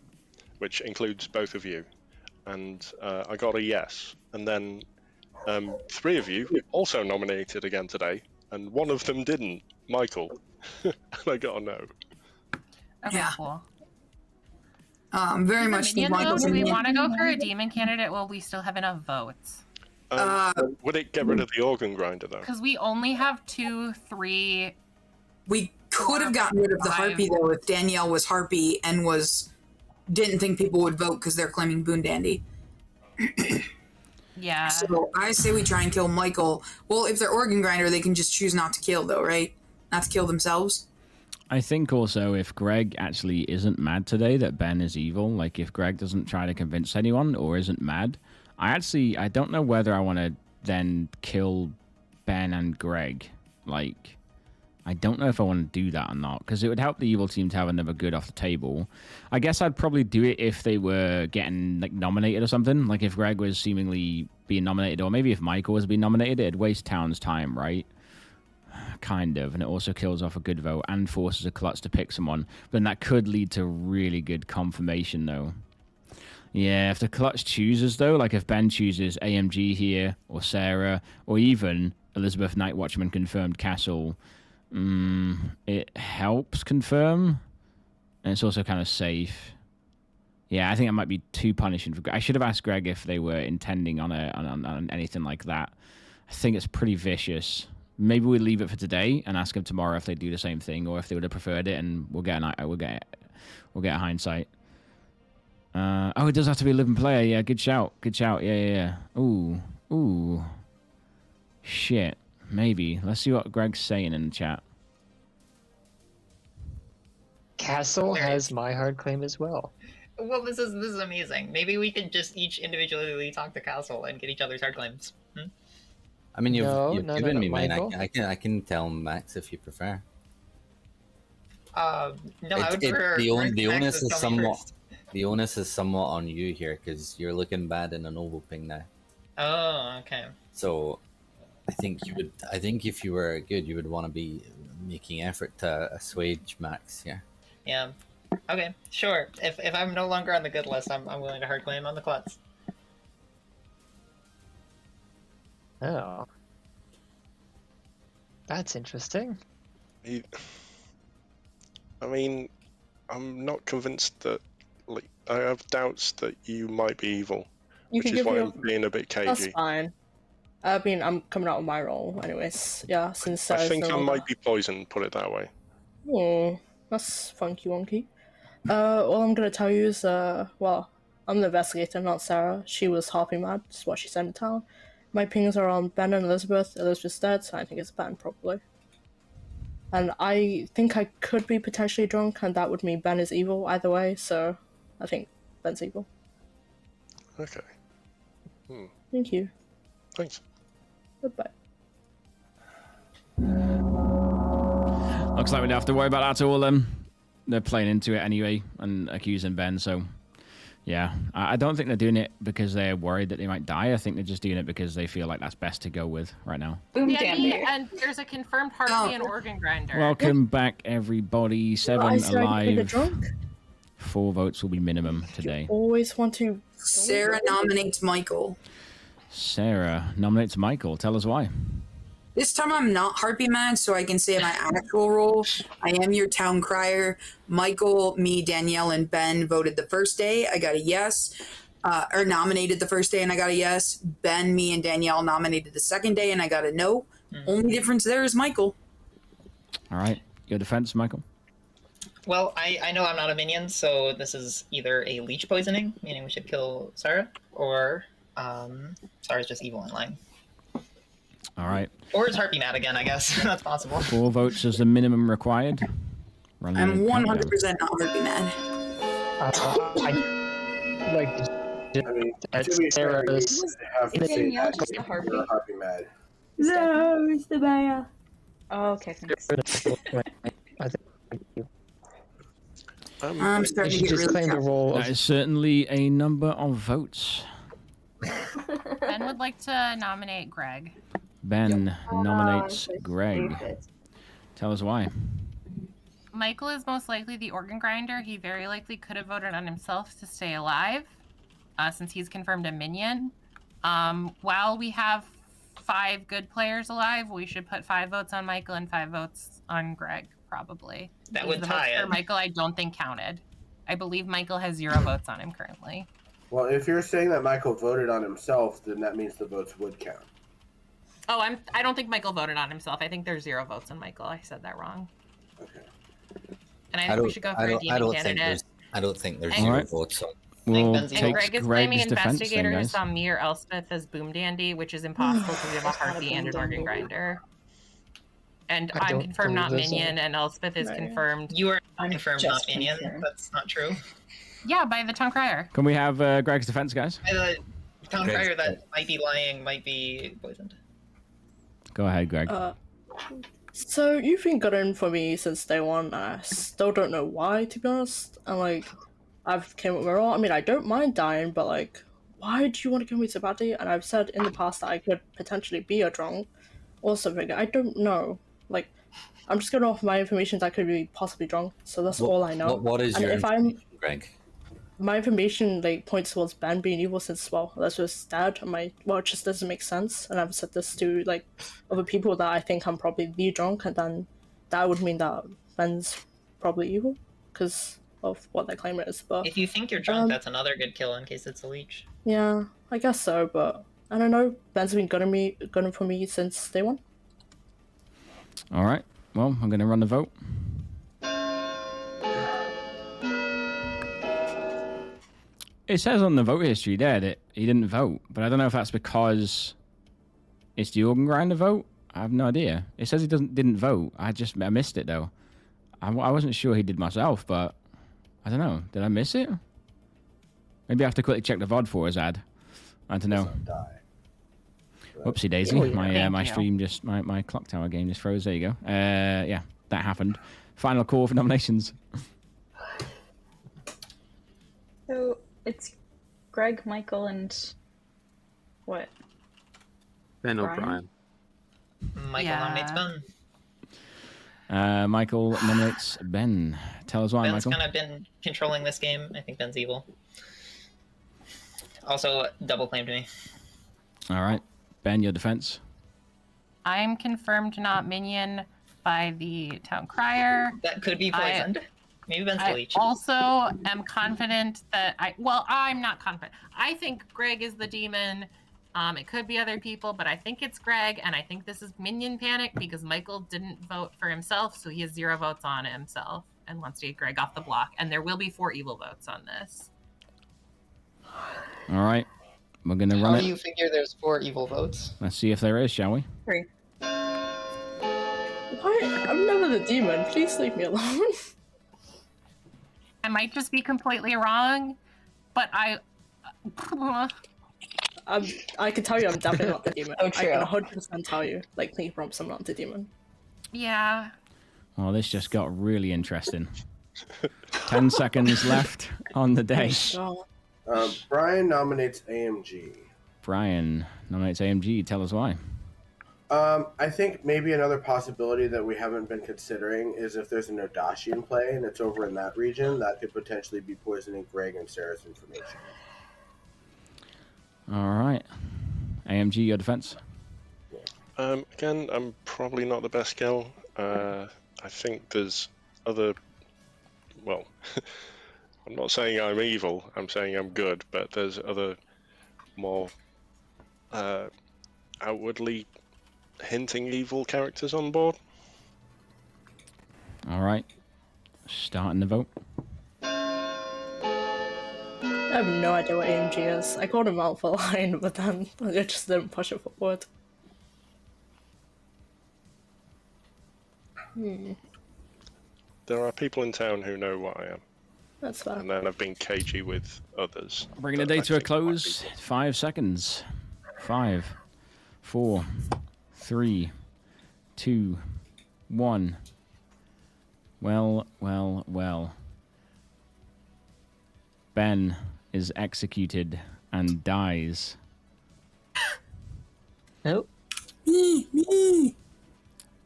which includes both of you, and I got a yes. And then 3 of you also nominated again today, and one of them didn't, Michael. And I got a no. Okay, cool. Very much think Michael's Do we minion. want to go for a demon candidate while we still have enough votes? Would it get rid of the organ grinder, though? Because we only have 2, 3... We could have gotten rid of the Harpy, though, if Danielle was Harpy and didn't think people would vote because they're claiming Boon Dandy. Yeah. So I say we try and kill Michael. Well, if they're organ grinder, they can just choose not to kill, though, right? Not to kill themselves. I think also if Greg actually isn't mad today that Ben is evil, like if Greg doesn't try to convince anyone or isn't mad, I don't know whether I want to then kill Ben and Greg. Like, I don't know if I want to do that or not, because it would help the evil team to have another good off the table. I guess I'd probably do it if they were getting like nominated or something. Like if Greg was seemingly being nominated, or maybe if Michael was being nominated, it'd waste Town's time, right? Kind of, and it also kills off a good vote and forces a Klutz to pick someone. But then that could lead to really good confirmation, though. Yeah, if the Klutz chooses, though, like if Ben chooses AMG here, or Sarah, or even Elizabeth Night Watchman confirmed Castle, it helps confirm, and it's also kind of safe. Yeah, I think that might be too punishing for Greg. I should have asked Greg if they were intending on anything like that. I think it's pretty vicious. Maybe we leave it for today and ask them tomorrow if they do the same thing, or if they would have preferred it, and we'll get a hindsight. Oh, it does have to be a living player. Yeah, good shout. Good shout. Yeah. Ooh. Shit. Maybe. Let's see what Greg's saying in the chat. Castle has my hard claim as well. Well, this is amazing. Maybe we could just each individually talk to Castle and get each other's hard claims. I mean, you've given me mine. Michael? I can tell Max if you prefer. No, I would prefer. The onus is somewhat. First. The onus is somewhat on you here because you're looking bad in a noble ping now. Oh, okay. So, I think you would. I think if you were good, you would want to be making effort to assuage Max here. Yeah. Okay. Sure. If I'm no longer on the good list, I'm willing to hard claim on the Klutz. Oh. That's interesting. I mean, I'm not convinced that. Like, I have doubts that you might be evil, which is why I'm being a bit cagey. That's fine. I mean, I'm coming out of my role, anyways. Yeah, since I think I might be poisoned. Put it that way. Oh, that's funky wonky. All I'm gonna tell you is, well, I'm the investigator, not Sarah. She was Harpy mad. That's what she said in town. My pings are on Ben and Elizabeth. Elizabeth's dead, so I think it's Ben, probably. And I think I could be potentially drunk, and that would mean Ben is evil either way, so I think Ben's evil. Okay. Thank you. Thanks. Goodbye. Looks like we don't have to worry about that at all then. They're playing into it anyway and accusing Ben, so yeah. I don't think they're doing it because they're worried that they might die. I think they're just doing it because they feel like that's best to go with right now. And there's a confirmed Harpy and organ grinder. Welcome back, everybody. 7 alive. Drunk. 4 votes will be minimum today. Always want to. Sarah nominates Michael. Sarah nominates Michael. Tell us why. This time I'm not Harpy mad, so I can say my actual role. I am your town crier. Michael, me, Danielle, and Ben voted the first day. I got a yes. Or nominated the first day and I got a yes. Ben, me, and Danielle nominated the second day and I got a no. Only difference there is Michael. All right. Your defense, Michael? Well, I know I'm not a minion, so this is either a leech poisoning, meaning we should kill Sarah, or Sarah's just evil and lying. All right. Or is Harpy mad again, I guess. That's possible. 4 votes is the minimum required. I'm 100% not Harpy mad. I like I mean, to be fair, you have to say that you're Harpy mad. No, Mr. Mayor. Oh, okay, thanks. I think you. I'm starting to should get just really claim the role That of is certainly a number of votes. Ben would like to nominate Greg. Ben nominates so Greg. stupid. Tell us why. Michael is most likely the organ grinder. He very likely could have voted on himself to stay alive, since he's confirmed a minion. While we have 5 good players alive, we should put 5 votes on Michael and 5 votes on Greg, probably. That Because would the tie votes for it. Michael, I don't think counted. I believe Michael has 0 votes on him currently. Well, if you're saying that Michael voted on himself, then that means the votes would count. Oh, I don't think Michael voted on himself. I think there's 0 votes on Michael. I said that wrong. Okay. And I think we should go for a demon candidate. I don't think there's And- 0 votes on. We'll Ben's take And Greg is claiming Greg's defense then, investigator guys. saw me or Elspeth as Boom Dandy, which is impossible because we have a Not a Harpy and an Boom organ Dandy. grinder. And I I'm don't confirmed not believe this, minion, and Elspeth is No. confirmed. You are I'm confirmed just not minion. confirmed. That's not true. Yeah, by the town crier. Can we have Greg's defense, guys? The town Greg's crier that might be lying might be poisoned. Go ahead, Greg. So you've been good for me since day one, and I still don't know why, to be honest. And like, I've came up with all. I mean, I don't mind dying, but like, why do you want to kill me so badly? And I've said in the past that I could potentially be a drunk or something. I don't know. Like, I'm just going off my information that I could be possibly drunk. So that's all I know. What is and your if information, Greg? my information like points towards Ben being evil since that's just dad and it just doesn't make sense, and I've said this to like other people that I think I'm probably the drunk, and then that would mean that Ben's probably evil because of what their claim is. But If you think you're drunk, that's another good kill in case it's a leech. yeah, I guess so, but I don't know. Ben's been good for me since day one. All right. Well, I'm going to run the vote. It says on the vote history there that he didn't vote, but I don't know if that's because it's the organ grinder vote. I have no idea. It says he didn't vote. I missed it though. I wasn't sure he did myself, but I don't know. Did I miss it? Maybe I have to quickly check the VOD for his ad. I don't know. Whoopsie daisy. My stream just my Clocktower game just froze. There you go. Yeah, that happened. Final call for nominations. So it's Greg, Michael, and what? Ben or Brian? Brian? Michael nominates Ben. Michael nominates Ben. Tell us why, Ben's Michael. kind of been controlling this game. I think Ben's evil. Also, double claimed me. All right. Ben, your defense. I'm confirmed not minion by the town crier. That could be poisoned. Maybe Ben's the I leech. also am confident that I'm not confident. I think Greg is the demon. It could be other people, but I think it's Greg, and I think this is minion panic because Michael didn't vote for himself, so he has 0 votes on himself and wants to get Greg off the block. And there will be 4 evil votes on this. All right. We're going to run How it. do you figure there's 4 evil votes? Let's see if there is, shall we? 3. Why? I'm never the demon. Please leave me alone. I might just be completely wrong, but I can tell you I'm definitely not the demon. Oh, I true. can 100% tell you. Like, please promise I'm not the demon. yeah. Well, this just got really interesting. 10 seconds left on the day. Brian nominates AMG. Brian nominates AMG. Tell us why. I think maybe another possibility that we haven't been considering is if there's an Odashi in play and it's over in that region, that could potentially be poisoning Greg and Sarah's information. All right. AMG, your defense. Again, I'm probably not the best kill. I think there's other... Well, I'm not saying I'm evil, I'm saying I'm good, but there's other more outwardly hinting evil characters on board. All right. Starting the vote. I have no idea what AMG is. I called him out for lying, but then I just didn't push it forward. There are people in town who know what I am. That's fair. And then I've been cagey with others. Bringing the day to a close. 5 seconds. 5, 4, 3, 2, 1. Well. Ben is executed and dies. Nope. Me.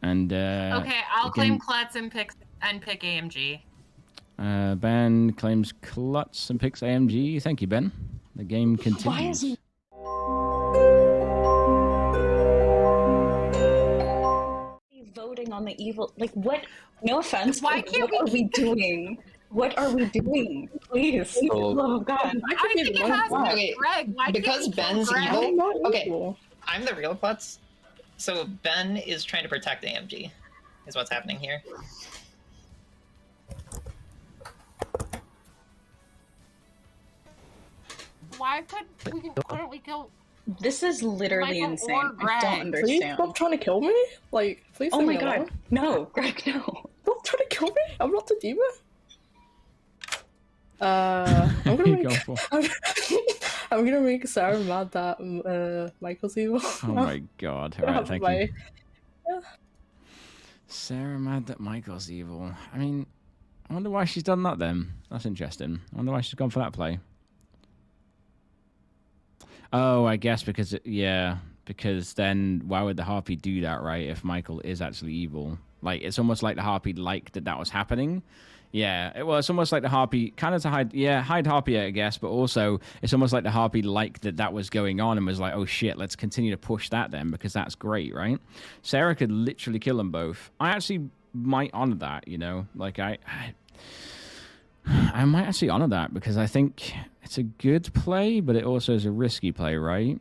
And Okay, I'll claim Klutz and pick AMG. Ben claims Klutz and picks AMG. Thank you, Ben. The game continues. Why is he voting on the evil? Like, what? No offense. Why but can't what are we doing? What are we doing? Please, for the love of God. I think it has to be Greg. Why Because can't we kill Ben's Greg? evil. Okay, I'm the real Klutz. So Ben is trying to protect AMG, is what's happening here. Why couldn't we kill? This is literally Michael insane. or Greg? I don't understand. Please stop trying to kill me. Like, please. Oh leave my me God, alone. no, Greg, no. Stop trying to kill me. I'm not the demon. I'm gonna make. I'm gonna make Sarah mad that Michael's evil. Oh my God! All right, thank you. Yeah. Sarah mad that Michael's evil. I mean, I wonder why she's done that then. That's interesting. I wonder why she's gone for that play. Oh, I guess because because then why would the Harpy do that, right? If Michael is actually evil, like it's almost like the Harpy liked that was happening. Yeah, well, it's almost like the Harpy kind of to hide Harpy, I guess, but also it's almost like the Harpy liked that was going on and was like, oh shit, let's continue to push that then because that's great, right? Sarah could literally kill them both. I actually might honor that, you know, like I might actually honor that because I think it's a good play, but it also is a risky play, right?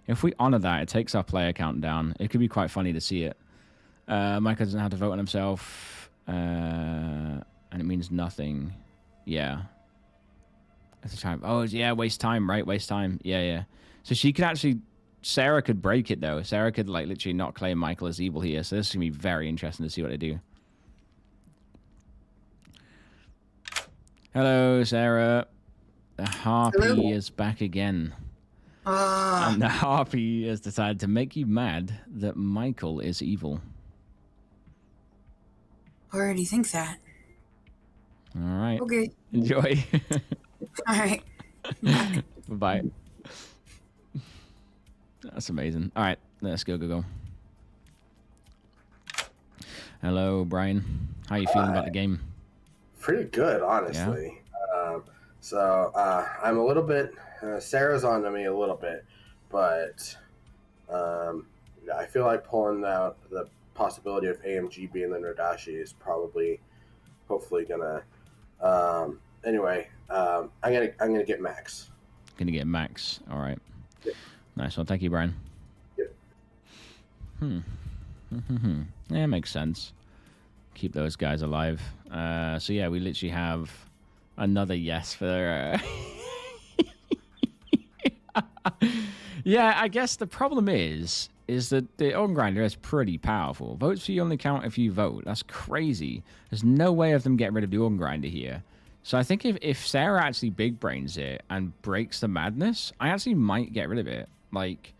If we honor that, it takes our player count down. It could be quite funny to see it. Michael doesn't have to vote on himself. And it means nothing. Yeah. At the time. Oh, yeah, waste time, right? Waste time. Yeah. So she could actually... Sarah could break it, though. Sarah could, like, literally not claim Michael as evil here. So this is going to be very interesting to see what they do. Hello, Sarah. The Harpy is back again. And the Harpy has decided to make you mad that Michael is evil. I already think that. All right. Okay. Enjoy. All right. Bye. That's amazing. All right, let's go. Hello, Brian. How are you feeling about the game? Pretty good, honestly. Yeah? I'm a little bit... Sarah's on to me a little bit, but I feel like pulling out the possibility of AMG being the Nardashi is probably, hopefully, gonna... anyway, I'm gonna get Max. Gonna get Max. All right. Yeah. Nice one. Thank you, Brian. Yeah. Yeah, makes sense. Keep those guys alive. So yeah, we literally have another yes for. Yeah, I guess the problem is that the organ grinder is pretty powerful. Votes for you only count if you vote. That's crazy. There's no way of them getting rid of the organ grinder here. So I think if Sarah actually big brains it and breaks the madness, I actually might get rid of it. Like,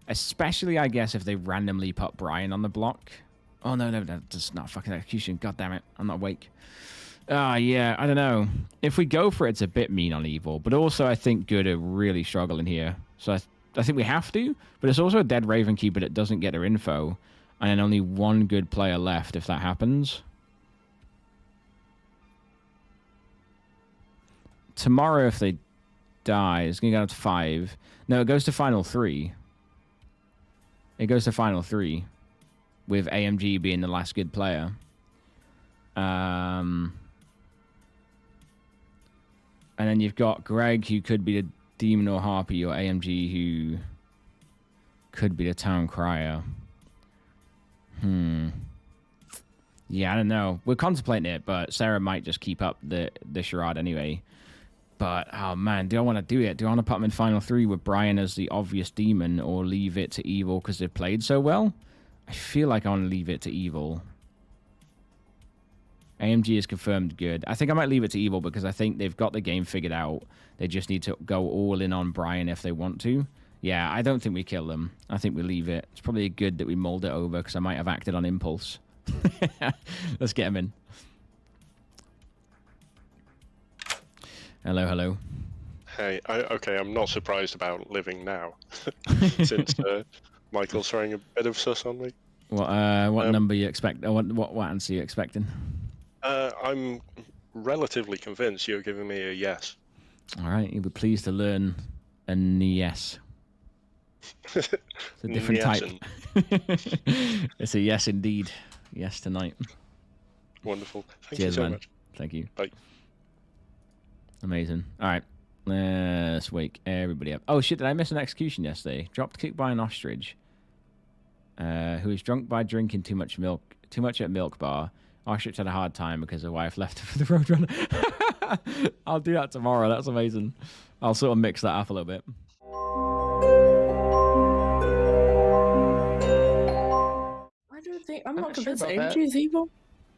especially I guess if they randomly put Brian on the block. Oh no, that's not fucking execution. God damn it, I'm not awake. Yeah, I don't know. If we go for it, it's a bit mean on evil, but also I think good are really struggling here. So I think we have to, but it's also a dead Raven Keeper that doesn't get their info, and then only one good player left if that happens. Tomorrow, if they die, it's going to go to 5. No, it goes to final 3. It goes to final 3, with AMG being the last good player. And then you've got Greg, who could be the Demon or Harpy, or AMG, who could be the Town Crier. Yeah, I don't know. We're contemplating it, but Sarah might just keep up the charade anyway. But, oh man, do I want to do it? Do I want to put them in Final 3 with Brian as the obvious demon, or leave it to Evil because they've played so well? I feel like I want to leave it to Evil. AMG is confirmed good. I think I might leave it to Evil because I think they've got the game figured out. They just need to go all in on Brian if they want to. Yeah, I don't think we kill them. I think we leave it. It's probably good that we mulled it over because I might have acted on impulse. Let's get him in. Hello, hello. Hey, okay, I'm not surprised about living now, since Michael's throwing a bit of sus on me. What number you expect? What answer you expecting? I'm relatively convinced you're giving me a yes. All right, you'll be pleased to learn a yes. It's a different type. It's a yes indeed. Yes tonight. Wonderful. Thank Cheers, you so man. much. Thank you. Bye. Amazing. All right. Let's wake everybody up. Oh shit! Did I miss an execution yesterday? Dropped kicked by an ostrich. Who was drunk by drinking too much at milk bar. Ostrich had a hard time because the wife left her for the roadrunner. I'll do that tomorrow. That's amazing. I'll sort of mix that up a little bit. I'm not convinced sure about AMG is evil.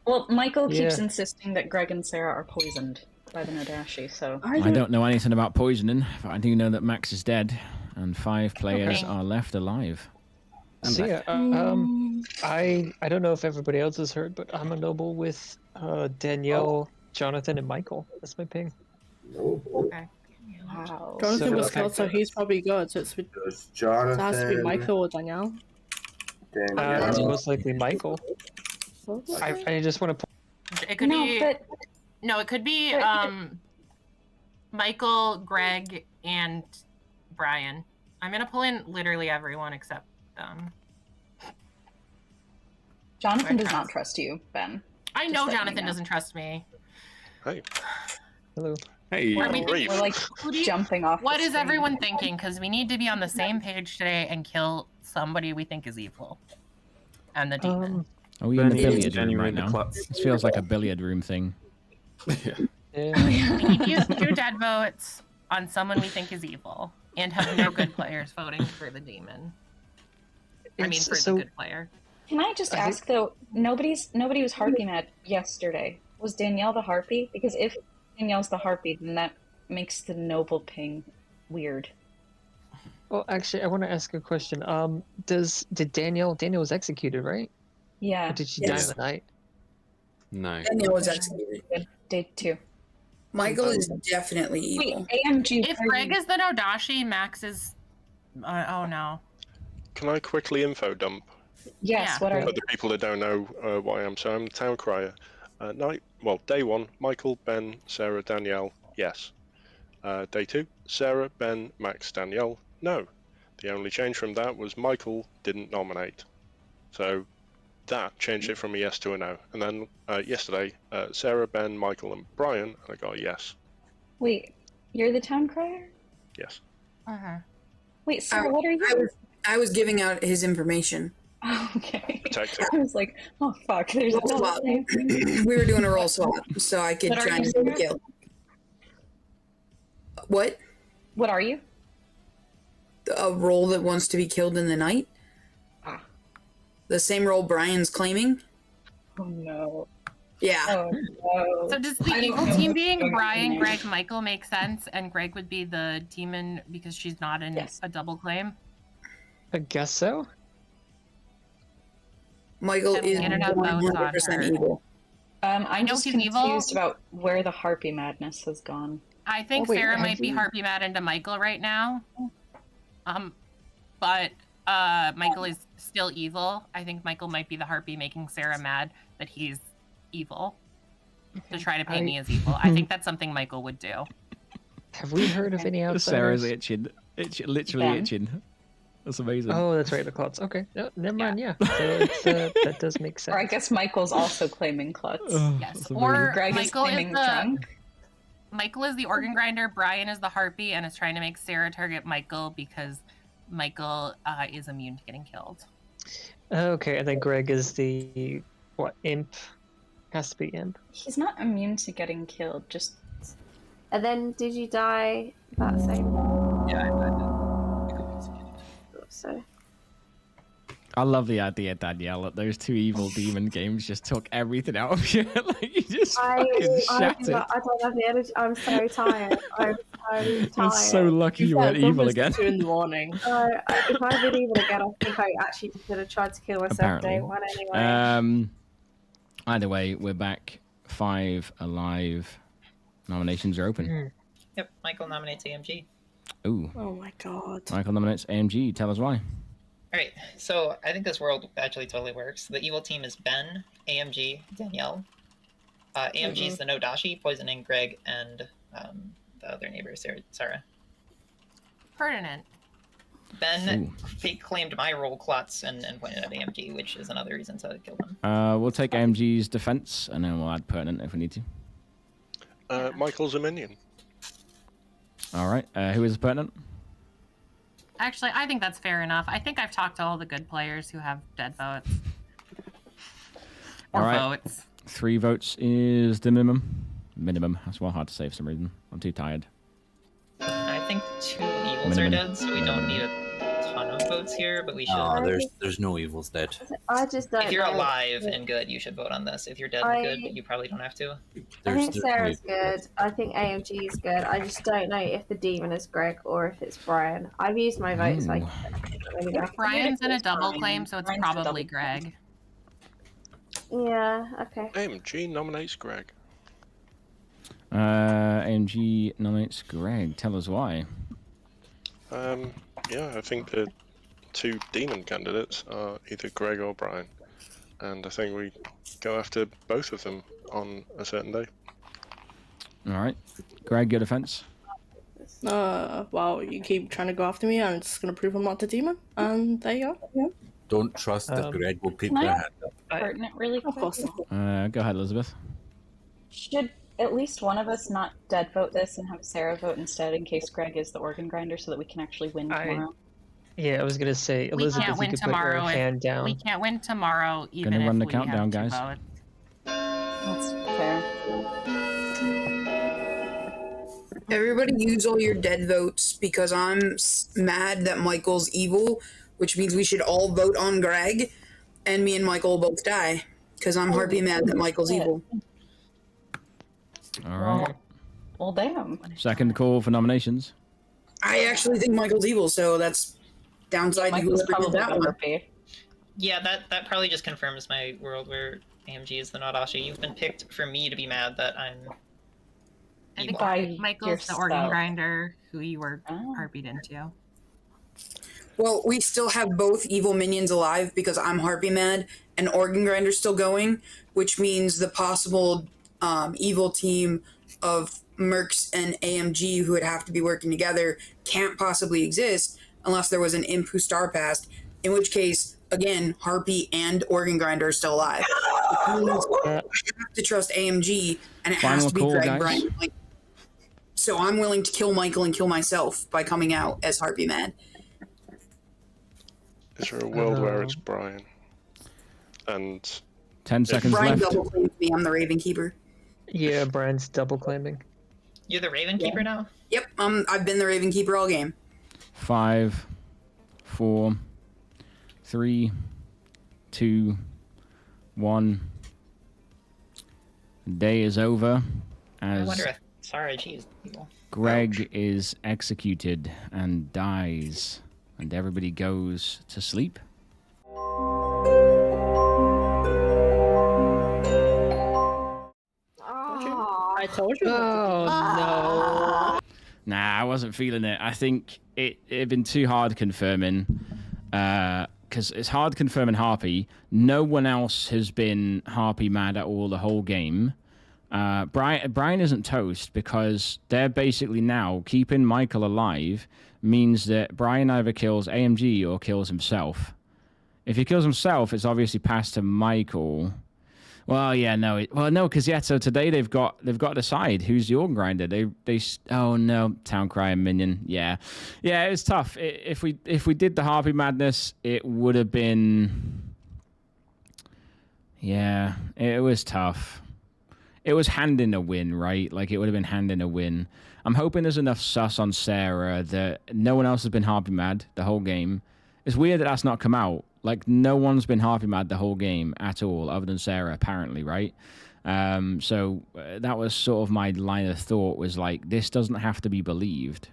Well, Michael keeps Yeah. insisting that Greg and Sarah are poisoned by the Nodashi, so... I don't know anything about poisoning, but I do know that Max is dead, and 5 players are left alive. So yeah, I don't know if everybody else has heard, but I'm a noble with Danielle, Jonathan, and Michael. That's my ping. Okay. Wow. Jonathan was killed, so he's probably good. So it's Jonathan. So it has to be Michael or Danielle. It's most likely Michael. I just want to. It could be. No, it could be Michael, Greg, and Brian. I'm gonna pull in literally everyone except Jonathan does not trust you, Ben. I know Jonathan doesn't trust me. Hey. Hello. Hey. We're like jumping off. What is everyone thinking? Because we need to be on the same page today and kill somebody we think is evil. And the demon. Are we in the billiard room right now? This feels like a billiard room thing. We need to use 2 dead votes on someone we think is evil and have no good players voting for the demon. I mean, for the good player. Can I just ask though? Nobody was harpy mad yesterday. Was Danielle the harpy? Because if Danielle's the harpy, then that makes the noble ping weird. Well, actually, I want to ask a question. Did Danielle was executed, right? Yeah. Or did she die the night? No. Danielle was executed. Day 2. Michael is definitely evil. Wait, AMG. If Greg is the Nodashi, Max is. Oh no. Can I quickly info dump? Yes. What are For the people that don't know what I am, so I'm the town crier. Day 1, Michael, Ben, Sarah, Danielle. Yes. Day 2, Sarah, Ben, Max, Danielle. No. The only change from that was Michael didn't nominate. So that changed it from a yes to a no. And then yesterday, Sarah, Ben, Michael, and Brian, and I got a yes. Wait, you're the town crier? Yes. Wait, Sarah, what are you? I was giving out his information. Oh, okay. Protecting. I was like, oh fuck, there's Roll swap. We were doing a roll swap, so I could What are try you, and Sarah? kill. What? What are you? A role that wants to be killed in the night? The same role Brian's claiming? Oh no. Yeah. Oh no. So does the evil team being Brian, Greg, Michael make sense? And Greg would be the demon because she's not in a double claim? I guess so. Michael is Internet votes on 100% her. evil. I'm know just he's confused evil. about where the harpy madness has gone. I think Oh, wait, Sarah have might be you- harpy mad into Michael right now. But Michael is still evil. I think Michael might be the harpy making Sarah mad that he's evil. To try to paint me as evil. I think that's something Michael would do. Have we heard of any outsiders? Sarah's itching. Literally Ben? itching. That's amazing. Oh, that's right, the clots. Okay, no, never mind. Yeah, so it's, that does make sense. Or I guess Michael's also claiming klutz. Yes. Or Greg is Michael is claiming the drunk. Michael is the organ grinder, Brian is the harpy, and is trying to make Sarah target Michael because Michael is immune to getting killed. Okay, and then Greg is the imp? Has to be imp. He's not immune to getting killed. Just And then did you die that same? Yeah, I did. So I love the idea, Danielle, that those 2 evil demon games just took everything out of you. Like you just fucking I shattered. don't have the energy. I'm so tired. I'm I'm You're so tired. lucky you weren't evil again. 2 in the morning. If I'd been evil again, I think I actually would have tried to kill myself Apparently. day one anyway. Either way, we're back 5 alive. Nominations are open. Yep, Michael nominates AMG. Ooh. Oh my god. Michael nominates AMG. Tell us why. Alright, so I think this world actually totally works. The evil team is Ben, AMG, Danielle. AMG is the no Dashi, poisoning Greg and the other neighbor, Sarah. Pertinent. Ben fake claimed my role, Klutz, and pointed at AMG, which is another reason to kill him. We'll take AMG's defense, and then we'll add pertinent if we need to. Michael's a minion. All right. Who is pertinent? Actually, I think that's fair enough. I think I've talked to all the good players who have dead votes. Or votes. 3 votes is the minimum. Minimum. That's well hard to say for some reason. I'm too tired. I think 2 evils are dead, so we don't need a ton of votes here, but we should. There's no evils dead. I just don't If you're know. alive and good, you should vote on this. If you're dead and good, you probably don't have to. I think Sarah's good. I think AMG is good. I just don't know if the demon is Greg or if it's Brian. I've used my votes. Brian's in a double claim, so it's probably Greg. Yeah, okay. AMG nominates Greg. AMG nominates Greg. Tell us why. Yeah, I think the 2 demon candidates are either Greg or Brian. And I think we go after both of them on a certain day. All right. Greg, your defense? Well, you keep trying to go after me, and it's going to prove I'm not the demon. And there you go. Yeah. Don't trust that Greg will peek their hand up. Pertinent, really quick? Of course not. Go ahead, Elizabeth. Should at least one of us not dead vote this and have Sarah vote instead in case Greg is the organ grinder so that we can actually win tomorrow? Yeah, I was gonna say, Elizabeth, we can't win you could tomorrow. put your hand down. We can't win tomorrow, even Gonna if run the we countdown, have 2 guys. votes. That's fair. Everybody use all your dead votes because I'm mad that Michael's evil, which means we should all vote on Greg, and me and Michael will both die because I'm harpy mad that Michael's evil. All right. Well, damn. Second call for nominations. I actually think Michael's evil, so that's downside to whoever did that one. Yeah, that probably just confirms my world where AMG is the Nadashi. You've been picked for me to be mad that I'm I think evil. Michael's the organ grinder who you were harpied into. Well, we still have both evil minions alive because I'm harpy mad and organ grinder's still going, which means the possible evil team of Mercs and AMG who would have to be working together can't possibly exist unless there was an imp who star passed, in which case, again, harpy and organ grinder are still alive. I have to trust AMG, and it has to be Greg, guys. Brian, and Mike. So I'm willing to kill Michael and kill myself by coming out as harpy mad. Is there a world where it's Brian? And 10 seconds Brian left. double claims me. I'm the Raven Keeper. Yeah, Brian's double claiming. You're the Raven Keeper now? Yep, I've been the Raven Keeper all game. 5, 4, 3, 2, 1. Day is over I as wonder if Sarah G is evil. Greg is executed and dies, and everybody goes to sleep. I told you. Oh, no. Nah, I wasn't feeling it. I think it'd been too hard confirming, because it's hard confirming Harpy. No one else has been Harpy mad at all the whole game. Brian isn't toast because they're basically now keeping Michael alive means that Brian either kills AMG or kills himself. If he kills himself, it's obviously passed to Michael. Well, yeah, no, because so today they've got to decide who's the organ grinder. Oh no, town crier minion. Yeah, it was tough. If we did the Harpy madness, it would have been. Yeah, it was tough. It was handing a win, right? Like it would have been handing a win. I'm hoping there's enough sus on Sarah that no one else has been Harpy mad the whole game. It's weird that that's not come out. Like, no one's been Harpy mad the whole game at all, other than Sarah, apparently, right? So that was sort of my line of thought, was like, this doesn't have to be believed.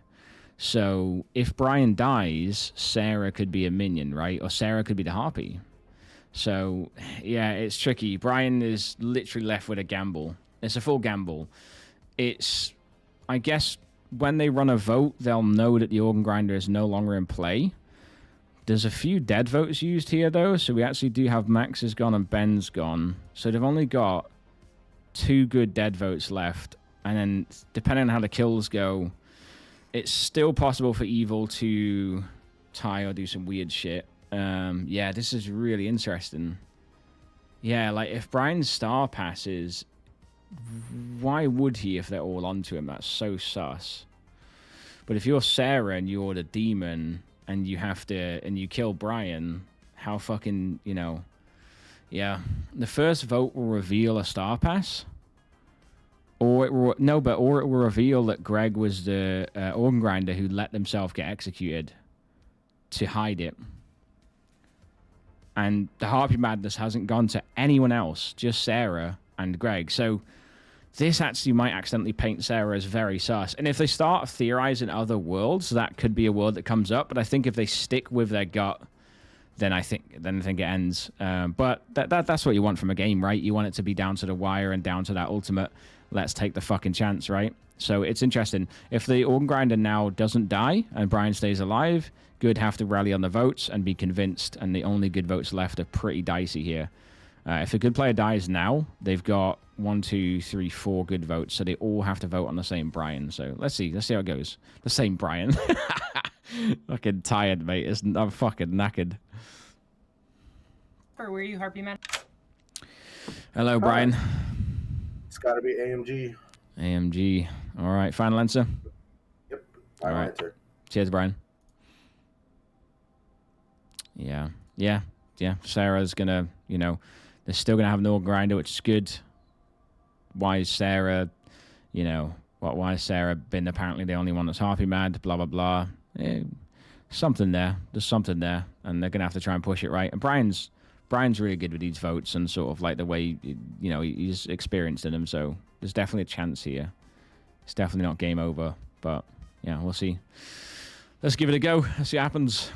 So if Brian dies, Sarah could be a minion, right? Or Sarah could be the Harpy. So, yeah, it's tricky. Brian is literally left with a gamble. It's a full gamble. It's, I guess, when they run a vote, they'll know that the organ grinder is no longer in play. There's a few dead votes used here, though. So we actually do have Max is gone and Ben's gone. So they've only got 2 good dead votes left. And then, depending on how the kills go, it's still possible for Evil to tie or do some weird shit. Yeah, this is really interesting. Yeah, like, if Brian's star passes, why would he if they're all onto him? That's so sus. But if you're Sarah and you're the demon and you have to, and you kill Brian, how fucking, you know, yeah. The first vote will reveal a star pass. Or it will, no, but, or it will reveal that Greg was the organ grinder who let themselves get executed to hide it. And the Harpy Madness hasn't gone to anyone else, just Sarah and Greg. So this actually might accidentally paint Sarah as very sus. And if they start theorizing other worlds, that could be a world that comes up. But I think if they stick with their gut, then I think it ends. But that's what you want from a game, right? You want it to be down to the wire and down to that ultimate, let's take the fucking chance, right? So it's interesting. If the organ grinder now doesn't die and Brian stays alive, Good have to rally on the votes and be convinced, and the only good votes left are pretty dicey here. If a good player dies now, they've got 1, 2, 3, 4 good votes, so they all have to vote on the same Brian. So let's see how it goes. The same Brian. Fucking tired, mate. I'm fucking knackered. Or were you Harpy Man? Hello, Brian. It's got to be AMG. AMG. All right, final answer. Yep. All right. Answer. Cheers, Brian. Yeah. Sarah's gonna, they're still gonna have an organ grinder, which is good. Why is Sarah, why has Sarah been apparently the only one that's Harpy mad? Blah blah blah. Something there. There's something there, and they're gonna have to try and push it right. And Brian's really good with these votes and sort of like the way he's experienced in them. So there's definitely a chance here. It's definitely not game over, but yeah, we'll see. Let's give it a go. Let's see what happens.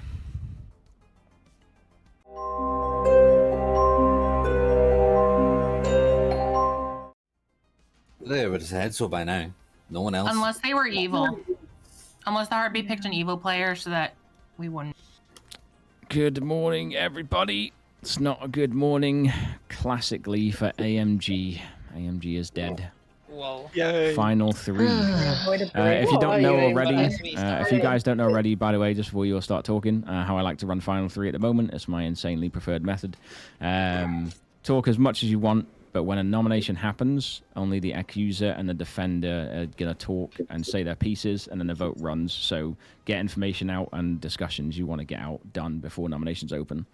They would have said so by now. No one else. Unless they were evil. Unless the Heartbeat picked an evil player so that we wouldn't. Good morning, everybody. It's not a good morning, classically, for AMG. AMG is dead. Whoa. Yay. Final 3. If you don't know already, if you guys don't know already, by the way, just before you all start talking, how I like to run Final 3 at the moment, it's my insanely preferred method. Talk as much as you want, but when a nomination happens, only the accuser and the defender are going to talk and say their pieces, and then the vote runs. So get information out and discussions you want to get out done before nominations open.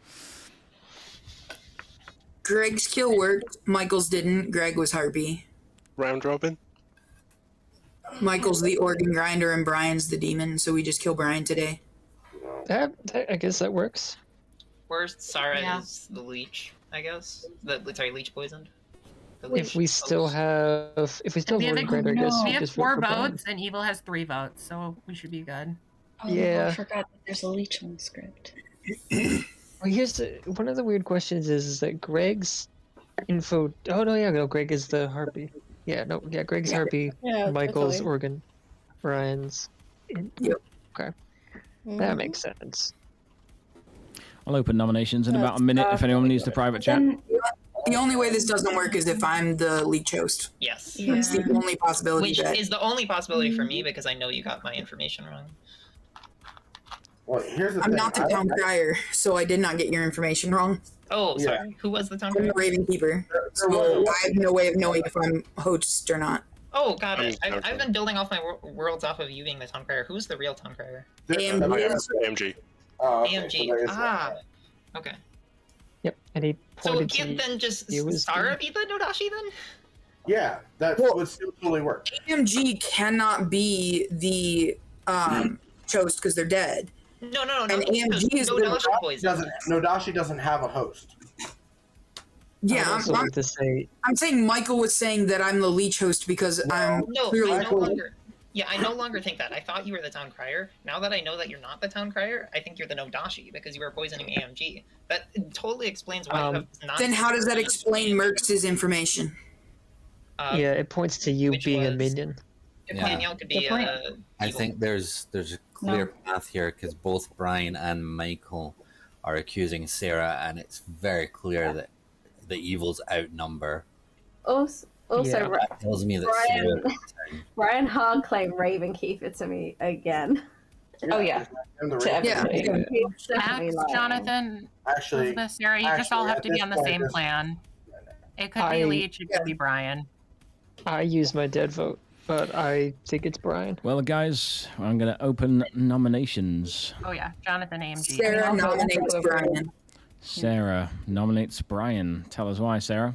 Greg's kill worked. Michael's didn't. Greg was Harpy. Round robin? Michael's the organ grinder and Brian's the demon, so we just kill Brian today. I guess that works. Worst, Sarah is the leech, I guess. Leech poisoned. If we still have organ grinder, I guess we have just 4 vote for votes, and Evil has 3 votes, so we should be good. Oh, Yeah. I forgot that there's a leech on the script. Well, here's one of the weird questions is that Greg's info. Oh no, Greg is the Harpy. Greg's Harpy. Yeah, Michael's totally. organ. Brian's. Yep. Okay, that makes sense. I'll open nominations in about a minute if anyone needs the private chat. The only way this doesn't work is if I'm the leech host. Yes. That's the only possibility. Which is the only possibility for me because I know you got my information wrong. Well, here's the I'm thing. not the town crier, so I did not get your information wrong. Oh, sorry. Who was the town I'm crier? the Raven Keeper. So I have no way of knowing if I'm host or not. Oh, got it. I've been building off my worlds off of you being the town crier. Who's the real town crier? AMG. Oh, okay. AMG. Okay. Yep, and he So pointed can't to then just you as Sarah be the Nodashi then? Yeah, that would still totally work. AMG cannot be the host because they're dead. No. And AMG is Nodashi poisoned. Nodashi doesn't have a host. Yeah, I also like to say I'm saying Michael was saying that I'm the leech host because I'm clearly. I no longer. Yeah, I no longer think that. I thought you were the town crier. Now that I know that you're not the town crier, I think you're the Nodashi because you were poisoning AMG. That totally explains why you have not. Then how does that explain Merx's information? Yeah, it points to you being a minion. If Yeah. Danielle could be I think there's a clear path here because both Brian and Michael are accusing Sarah, and it's very clear that the evils outnumber. Also, that tells me that Brian Hard claimed Ravenkeeper to me again. Oh yeah, to everybody. Max, Jonathan, Actually, Elizabeth, Sarah, you just all have to be on the same plan. It could be Leech, it could be Brian. I use my dead vote, but I think it's Brian. Well, guys, I'm going to open nominations. Oh yeah, Jonathan AMG. Sarah nominates Brian. Sarah nominates Brian. Tell us why, Sarah.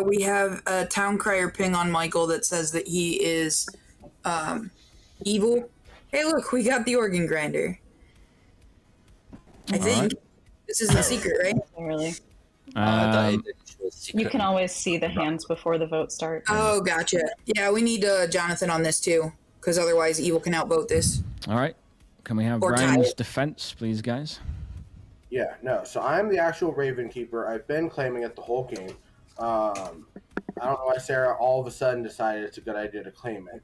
We have a town crier ping on Michael that says that he is evil. Hey, look, we got the organ grinder. I think this isn't a secret, right? Really. Um, You can always see the hands before the vote starts. Oh, gotcha. Yeah, we need Jonathan on this too, because otherwise Evil can outvote this. all right. Can we have Or Brian's tie it. defense, please, guys? Yeah, no. So I'm the actual Raven Keeper. I've been claiming it the whole game. I don't know why Sarah all of a sudden decided it's a good idea to claim it.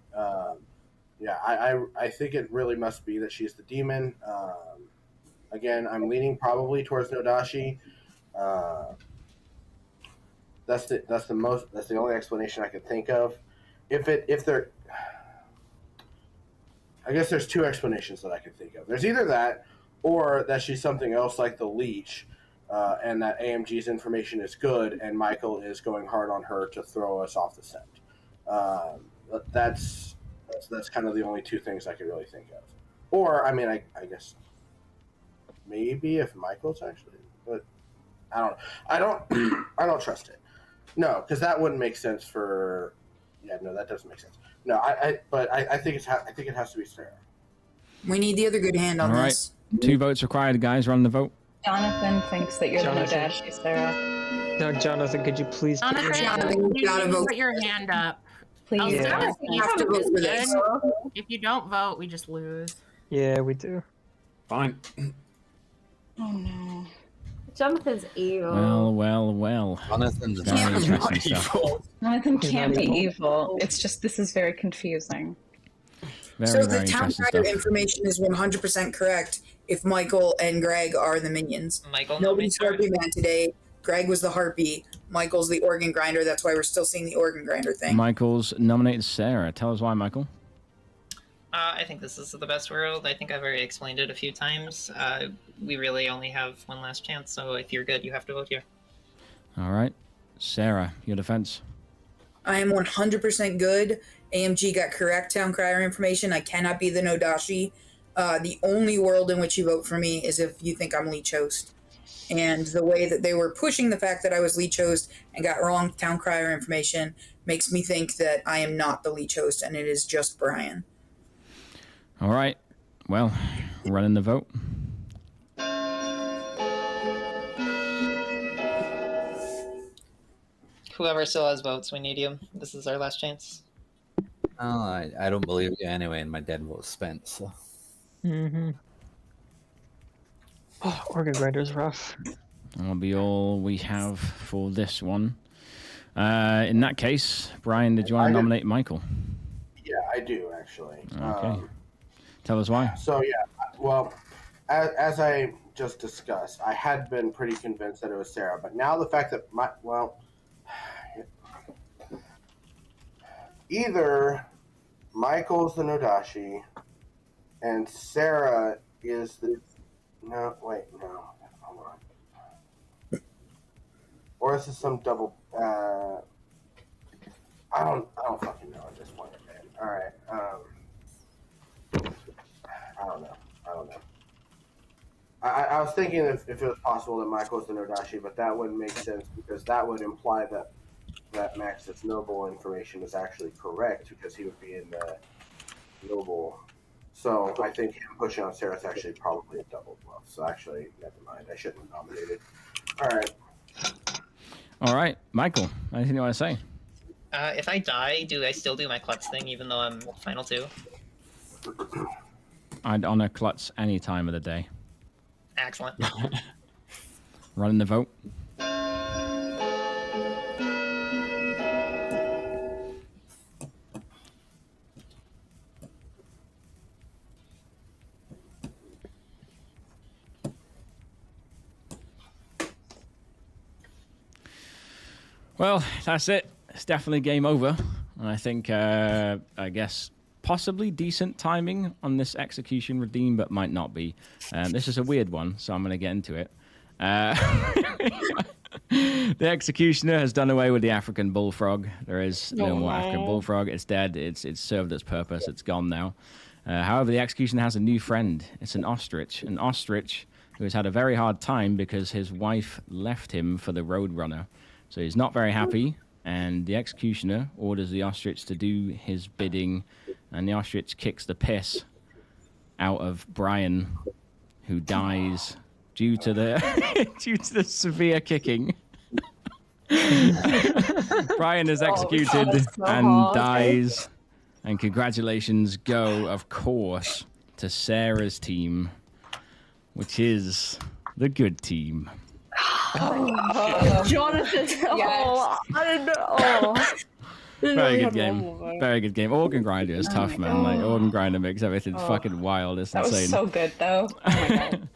Yeah, I think it really must be that she's the demon. Again, I'm leaning probably towards Nodashi. That's the only explanation I could think of. I guess there's two explanations that I could think of. There's either that, or that she's something else like the leech, and that AMG's information is good, and Michael is going hard on her to throw us off the scent. That's kind of the only two things I could really think of. Or, I mean, I guess maybe if Michael's actually, but I don't trust it. No, because that wouldn't make sense for. Yeah, no, that doesn't make sense. No, but I think it has to be Sarah. We need the other good hand on All right. this. 2 votes required, guys. Run the vote. Jonathan thinks that you're Jonathan. the Nodashi, Sarah. No, Jonathan, could you please put your Jonathan, you need to put your hand up. Please. Yeah. Jonathan, You have to vote for this. If you don't vote, we just lose. Yeah, we do. Fine. Oh no. Jonathan's evil. Well. Jonathan's Very interesting stuff. Jonathan He's can't not be evil. evil. It's just this is very confusing. Very, So very the town interesting crier stuff. information is 100% correct if Michael and Greg are the minions. Michael Nobody's nominates Harpy Man today. Greg was the Harpy. Michael's the organ grinder. That's why we're still seeing the organ grinder thing. Michael's nominated Sarah. Tell us why, Michael. I think this is the best world. I think I've already explained it a few times. We really only have one last chance, so if you're good, you have to vote here. All right. Sarah, your defense. I am 100% good. AMG got correct town crier information. I cannot be the Nodashi. The only world in which you vote for me is if you think I'm leech host. And the way that they were pushing the fact that I was leech host and got wrong town crier information makes me think that I am not the leech host and it is just Brian. All right. Well, running the vote. Whoever still has votes, we need you. This is our last chance. Oh, I don't believe you anyway, and my dead vote's spent. So. Mm-hmm. Oh, organ grinder's rough. That'll be all we have for this one. In that case, Brian, did you want to nominate Michael? Yeah, I do actually. Okay. Tell us why. So yeah, well, as I just discussed, I had been pretty convinced that it was Sarah, but now the fact that either Michael's the Nodashi and Sarah is the hold on. Or is this some double? I don't fucking know at this point, man. All right. I don't know. I was thinking if it was possible that Michael's the Nodashi, but that wouldn't make sense because that would imply that Max's noble information is actually correct because he would be in the noble. So I think him pushing on Sarah is actually probably a double bluff. So actually, never mind. I shouldn't have nominated. All right. All right, Michael, anything you want to say? If I die, do I still do my klutz thing even though I'm final 2? I'd honor Klutz any time of the day. Excellent. Running the vote. Well, that's it. It's definitely game over. And I think, I guess, possibly decent timing on this execution redeem, but might not be. This is a weird one, so I'm going to get into it. The executioner has done away with the African bullfrog. There is no more African bullfrog. It's dead. It's served its purpose. It's gone now. However, the executioner has a new friend. It's an ostrich. An ostrich who has had a very hard time because his wife left him for the roadrunner. So he's not very happy, and the executioner orders the ostrich to do his bidding, and the ostrich kicks the piss out of Brian, who dies due to the severe kicking. Brian is executed and dies, and congratulations go, of course, to Sarah's team, which is the good team. Jonathan. Oh, I don't know. Very good game. Very good game. Organ Grinder is tough, man. Like Organ Grinder makes everything fucking wild. It's insane. That was so good, though. Oh my god.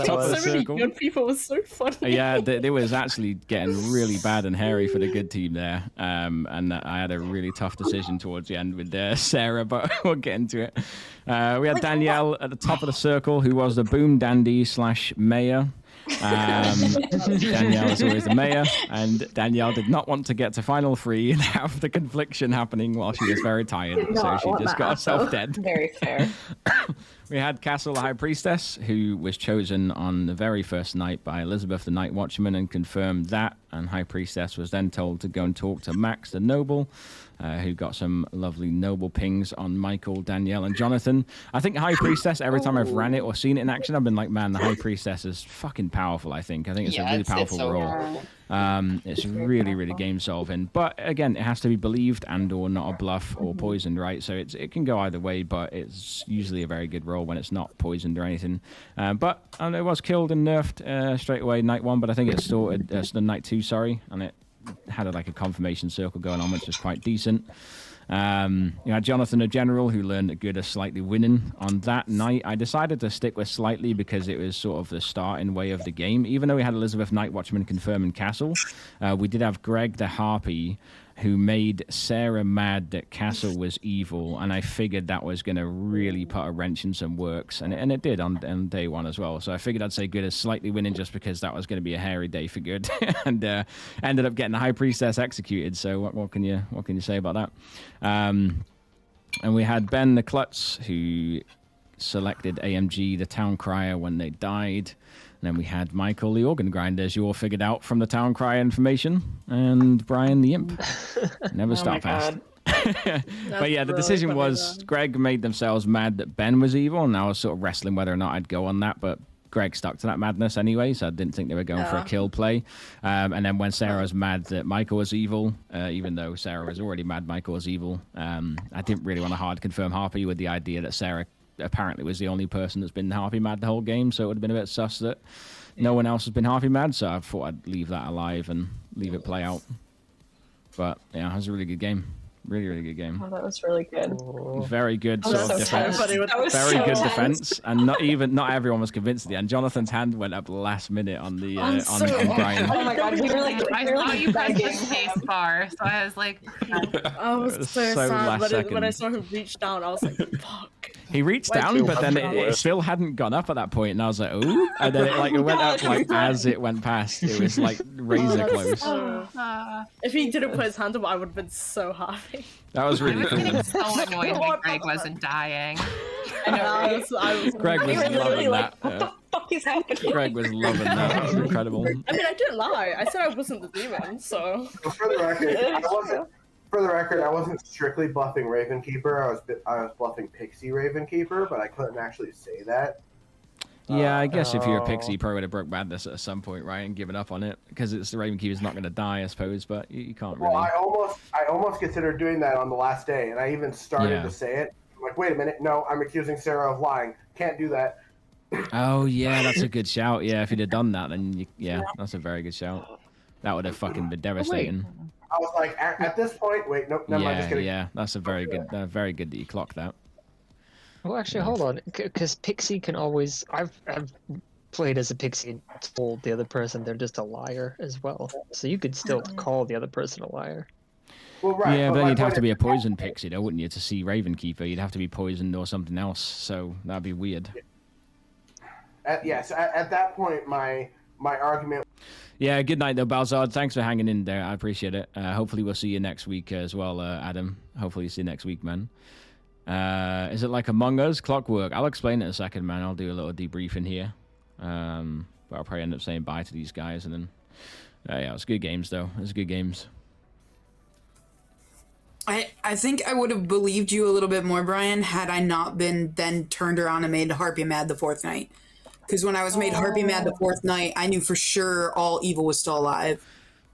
Top of the So many circle. good people was so funny. Yeah, they was actually getting really bad and hairy for the good team there. And I had a really tough decision towards the end with Sarah, but we'll get into it. We had Danielle at the top of the circle, who was the boom dandy / mayor. Danielle is always the mayor, and Danielle did not want to get to final 3 and have the confliction happening while she was very tired, so she just got herself dead. Very fair. We had Castle, the High Priestess, who was chosen on the very first night by Elizabeth, the Night Watchman, and confirmed that. And High Priestess was then told to go and talk to Max, the Noble, who got some lovely noble pings on Michael, Danielle, and Jonathan. I think High Priestess, every time I've ran it or seen it in action, I've been like, man, the High Priestess is fucking powerful, I think. I think it's a really powerful role. It's really, really game solving. But again, it has to be believed and or not a bluff or poisoned, right? So it can go either way, but it's usually a very good roll when it's not poisoned or anything. But it was killed and nerfed straight away night 1, but I think it started the night 2, sorry, and it had a confirmation circle going on, which was quite decent. You had Jonathan, a general, who learned that good is slightly winning on that night. I decided to stick with slightly because it was sort of the starting way of the game. Even though we had Elizabeth, Night Watchman, confirming Castle, we did have Greg the Harpy, who made Sarah mad that Castle was evil, and I figured that was going to really put a wrench in some works, and it did on day 1 as well. So I figured I'd say good is slightly winning just because that was going to be a hairy day for good, and ended up getting the High Priestess executed. So what can you say about that? And we had Ben the Klutz, who selected AMG, the Town Crier, when they died. And then we had Michael, the Organ Grinder, as you all figured out from the Town Crier information, and Brian the Imp. Never stop fast. But yeah, the decision was Greg made themselves mad that Ben was evil, and I was sort of wrestling whether or not I'd go on that, but Greg stuck to that madness anyway, so I didn't think they were going for a kill play. And then when Sarah was mad that Michael was evil, even though Sarah was already mad Michael was evil, I didn't really want to hard confirm Harpy with the idea that Sarah apparently was the only person that's been Harpy mad the whole game, so it would have been a bit sus that no one else has been Harpy mad, so I thought I'd leave that alive and leave it play out. But yeah, it was a really good game. Really, really good game. Oh, that was really good. Very good sort of defense. Very good defense, and not everyone was convinced at the end. Jonathan's hand went up last minute on the on Brian. Oh my god, we were like, I saw you press the space bar, so I was like, I was so sad when I saw him reach down. I was like, fuck. He reached down, but then it still hadn't gone up at that point, and I was like, "Ooh!" And then it went up as it went past. It was like razor close. If he didn't put his hand up, I would have been so happy. That was really cool. I was so annoyed that Greg wasn't dying. I know. Greg was loving that. What the fuck is happening? Greg was loving that. That was incredible. I mean, I didn't lie. I said I wasn't the demon, so. For the record, I wasn't strictly bluffing Ravenkeeper. I was bluffing Pixie Ravenkeeper, but I couldn't actually say that. Yeah, I guess if you're a Pixie, you probably would have broke Madness at some point, right, and given up on it because it's the Raven Keeper's not going to die, I suppose. But you can't really. Well, I almost considered doing that on the last day, and I even started to say it. I'm like, wait a minute, no, I'm accusing Sarah of lying. Can't do that. Oh yeah, that's a good shout. Yeah, if you'd have done that, then that's a very good shout. That would have fucking been devastating. I was like, at this point, wait, nope, never mind. Just kidding. Yeah, that's a very good that you clocked that. Well, actually, hold on, because Pixie can always. I've played as a Pixie and told the other person they're just a liar as well. So you could still call the other person a liar. Well, right. Yeah, but then you'd have to be a poison Pixie, though, wouldn't you, to see Raven Keeper? You'd have to be poisoned or something else. So that'd be weird. Yes, at that point, my argument. Yeah, good night, though, Balzard. Thanks for hanging in there. I appreciate it. Hopefully we'll see you next week as well, Adam. Hopefully see you next week, man. Is it like Among Us? Clockwork? I'll explain it in a second, man. I'll do a little debrief in here. But I'll probably end up saying bye to these guys. And then, yeah, it was good games, though. It was good games. I think I would have believed you a little bit more, Brian, had I not been then turned around and made Harpy mad the fourth night. Because when I was made Harpy mad the fourth night, I knew for sure all evil was still alive.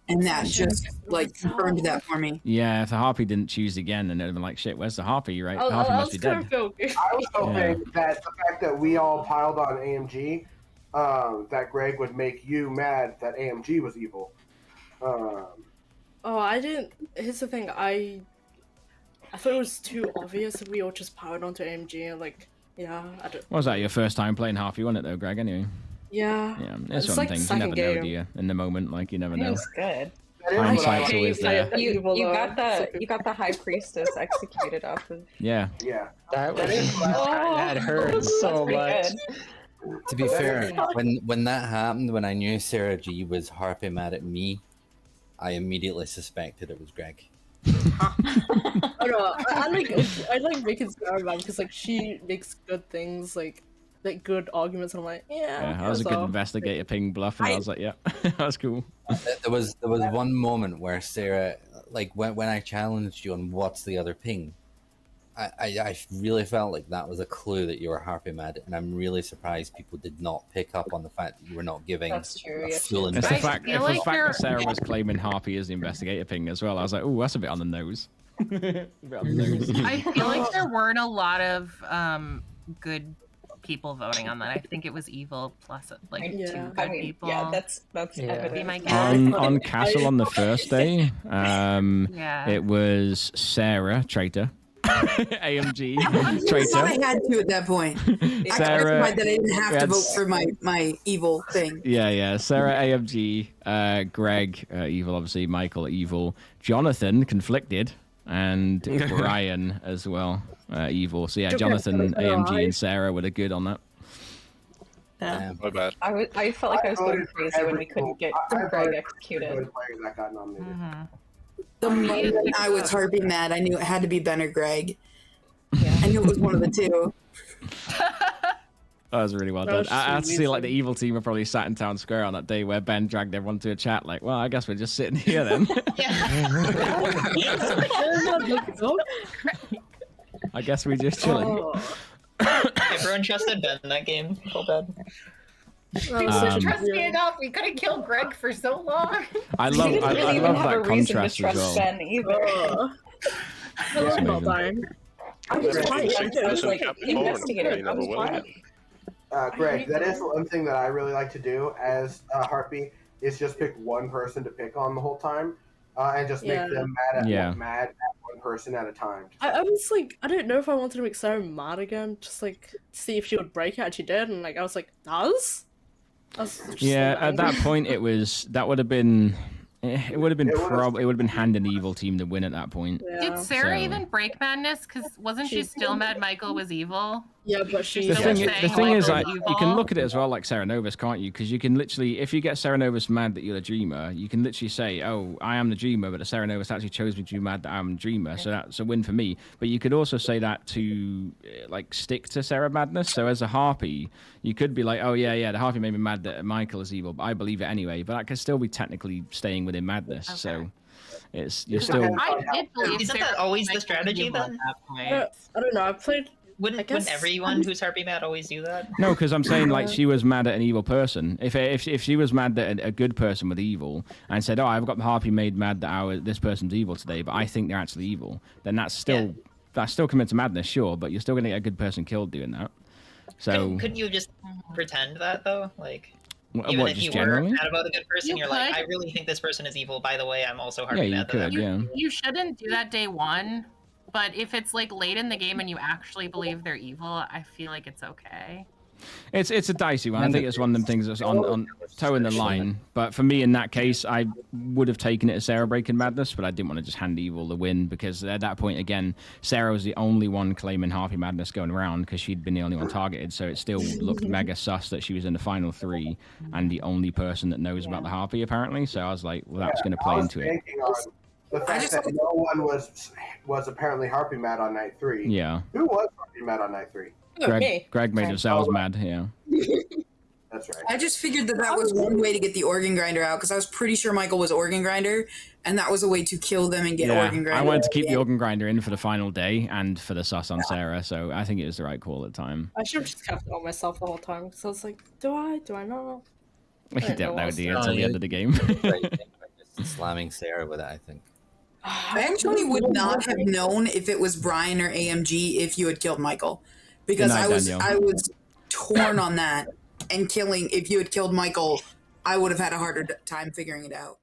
And that just, like, confirmed that for me. Yeah, if the Harpy didn't choose again, then it would have been like, shit, where's the Harpy, right? The Harpy must be dead. I was hoping that the fact that we all piled on AMG, that Greg would make you mad that AMG was evil. I didn't... Here's the thing, I thought it was too obvious if we all just powered onto AMG and, like, yeah, I don't... Was that your first time playing Harpy, wasn't it, though, Greg, anyway? Yeah. Yeah, it's one of the things you never know, do you? In the moment, like, you never know. It was good. Hindsight's always there. You got the High Priestess executed off of... Yeah. Yeah. That hurt so much. To be fair, when that happened, when I knew Sarah G was Harpy mad at me, I immediately suspected it was Greg. I like making Sarah mad because like she makes good things, like good arguments, and I'm like, yeah. I was a good investigator ping bluff, and I was like, yeah, that's cool. There was one moment where Sarah, like when I challenged you on what's the other ping, I really felt like that was a clue that you were Harpy mad, and I'm really surprised people did not pick up on the fact that you were not giving a full It's the fact investigation. that Sarah was claiming Harpy as the investigator ping as well. I was like, oh, that's a bit on the nose. A bit on the nose. I feel like there weren't a lot of good people voting on that. I think it was evil plus like two good people. Yeah, that's be my guess. On Castle on the first day, it was Sarah, traitor. AMG, traitor. I thought I had to at that point. I clarified that I didn't have to vote for my evil thing. Yeah. Sarah, AMG, Greg, evil, obviously. Michael, evil. Jonathan, conflicted. And Brian as well, evil. So yeah, Jonathan, AMG, and Sarah were the good on that. Yeah. My bad. I felt like I was going crazy when we couldn't get Greg executed. That got nominated. The moment I was Harpy mad, I knew it had to be Ben or Greg. Yeah. I knew it was one of the two. That was really well done. I had to see like the evil team were probably sat in town square on that day where Ben dragged everyone to a chat. Like, well, I guess we're just sitting here then. I guess we're just chilling. Everyone trusted Ben in that game. So bad. We didn't trust me enough. We could have killed Greg for so long. I love that contrast as well. Ben either. I'm not dying. I was fine. I was like investigator. I was fine. Greg, that is one thing that I really like to do as Harpy is just pick one person to pick on the whole time, and just make them mad at one person at a time. I was like, I don't know if I wanted to make Sarah mad again, just like see if she would break it, and she did, and like I was like, does? At that point, it would have been hand in the evil team to win at that point. Yeah. Did Sarah even break madness? Because wasn't she still mad Michael was evil? Yeah, but she. The thing is, like, you can look at it as well, like Sarah Novus, can't you? Because you can literally, if you get Sarah Novus mad that you're a dreamer, you can literally say, "Oh, I am the dreamer," but the Sarah Novus actually chose me to be mad that I'm a dreamer, so that's a win for me. But you could also say that to like stick to Sarah madness. So as a Harpy, you could be like, "Oh yeah, the Harpy made me mad that Michael is evil, but I believe it anyway." But that can still be technically staying within madness. Okay. So you're still. Isn't that always the strategy then? I don't know. I played Wouldn't everyone who's Harpy mad always do that? No, because I'm saying like she was mad at an evil person. If she was mad at a good person with evil and said, "Oh, I've got the Harpy made mad that this person's evil today, but I think they're actually evil," then that's still commit to madness, sure, but you're still going to get a good person killed doing that. So couldn't you just pretend that though, like? What, Even if just you generally? were mad about a good person, you're like, I really think this person is evil. By the way, I'm also Harpy mad at them. You shouldn't do that day one, but if it's like late in the game and you actually believe they're evil, I feel like it's okay. It's a dicey one. I think it's one of them things that's on toeing the line. But for me, in that case, I would have taken it as Sarah breaking madness, but I didn't want to just hand evil the win because at that point, again, Sarah was the only one claiming Harpy madness going around because she'd been the only one targeted. So it still looked mega sus that she was in the final 3 and the only person that knows about the Harpy apparently. So I was like, well, that's going to play into it. The fact that no one was apparently Harpy mad on night 3. Yeah. Who was Harpy mad on night 3? Greg made themselves mad. Yeah. That's right. I just figured that was one way to get the organ grinder out because I was pretty sure Michael was organ grinder, and that was a way to kill them and get organ grinder. I wanted to keep the organ grinder in for the final day and for the sus on Sarah, so I think it was the right call at the time. I should have just kept it on myself the whole time because I was like, do I not? You don't know, do you, until the end of the game. Just slamming Sarah with it, I think. I actually would not have known if it was Brian or AMG if you had killed Michael, because I was torn on that. And if you had killed Michael, I would have had a harder time figuring it out.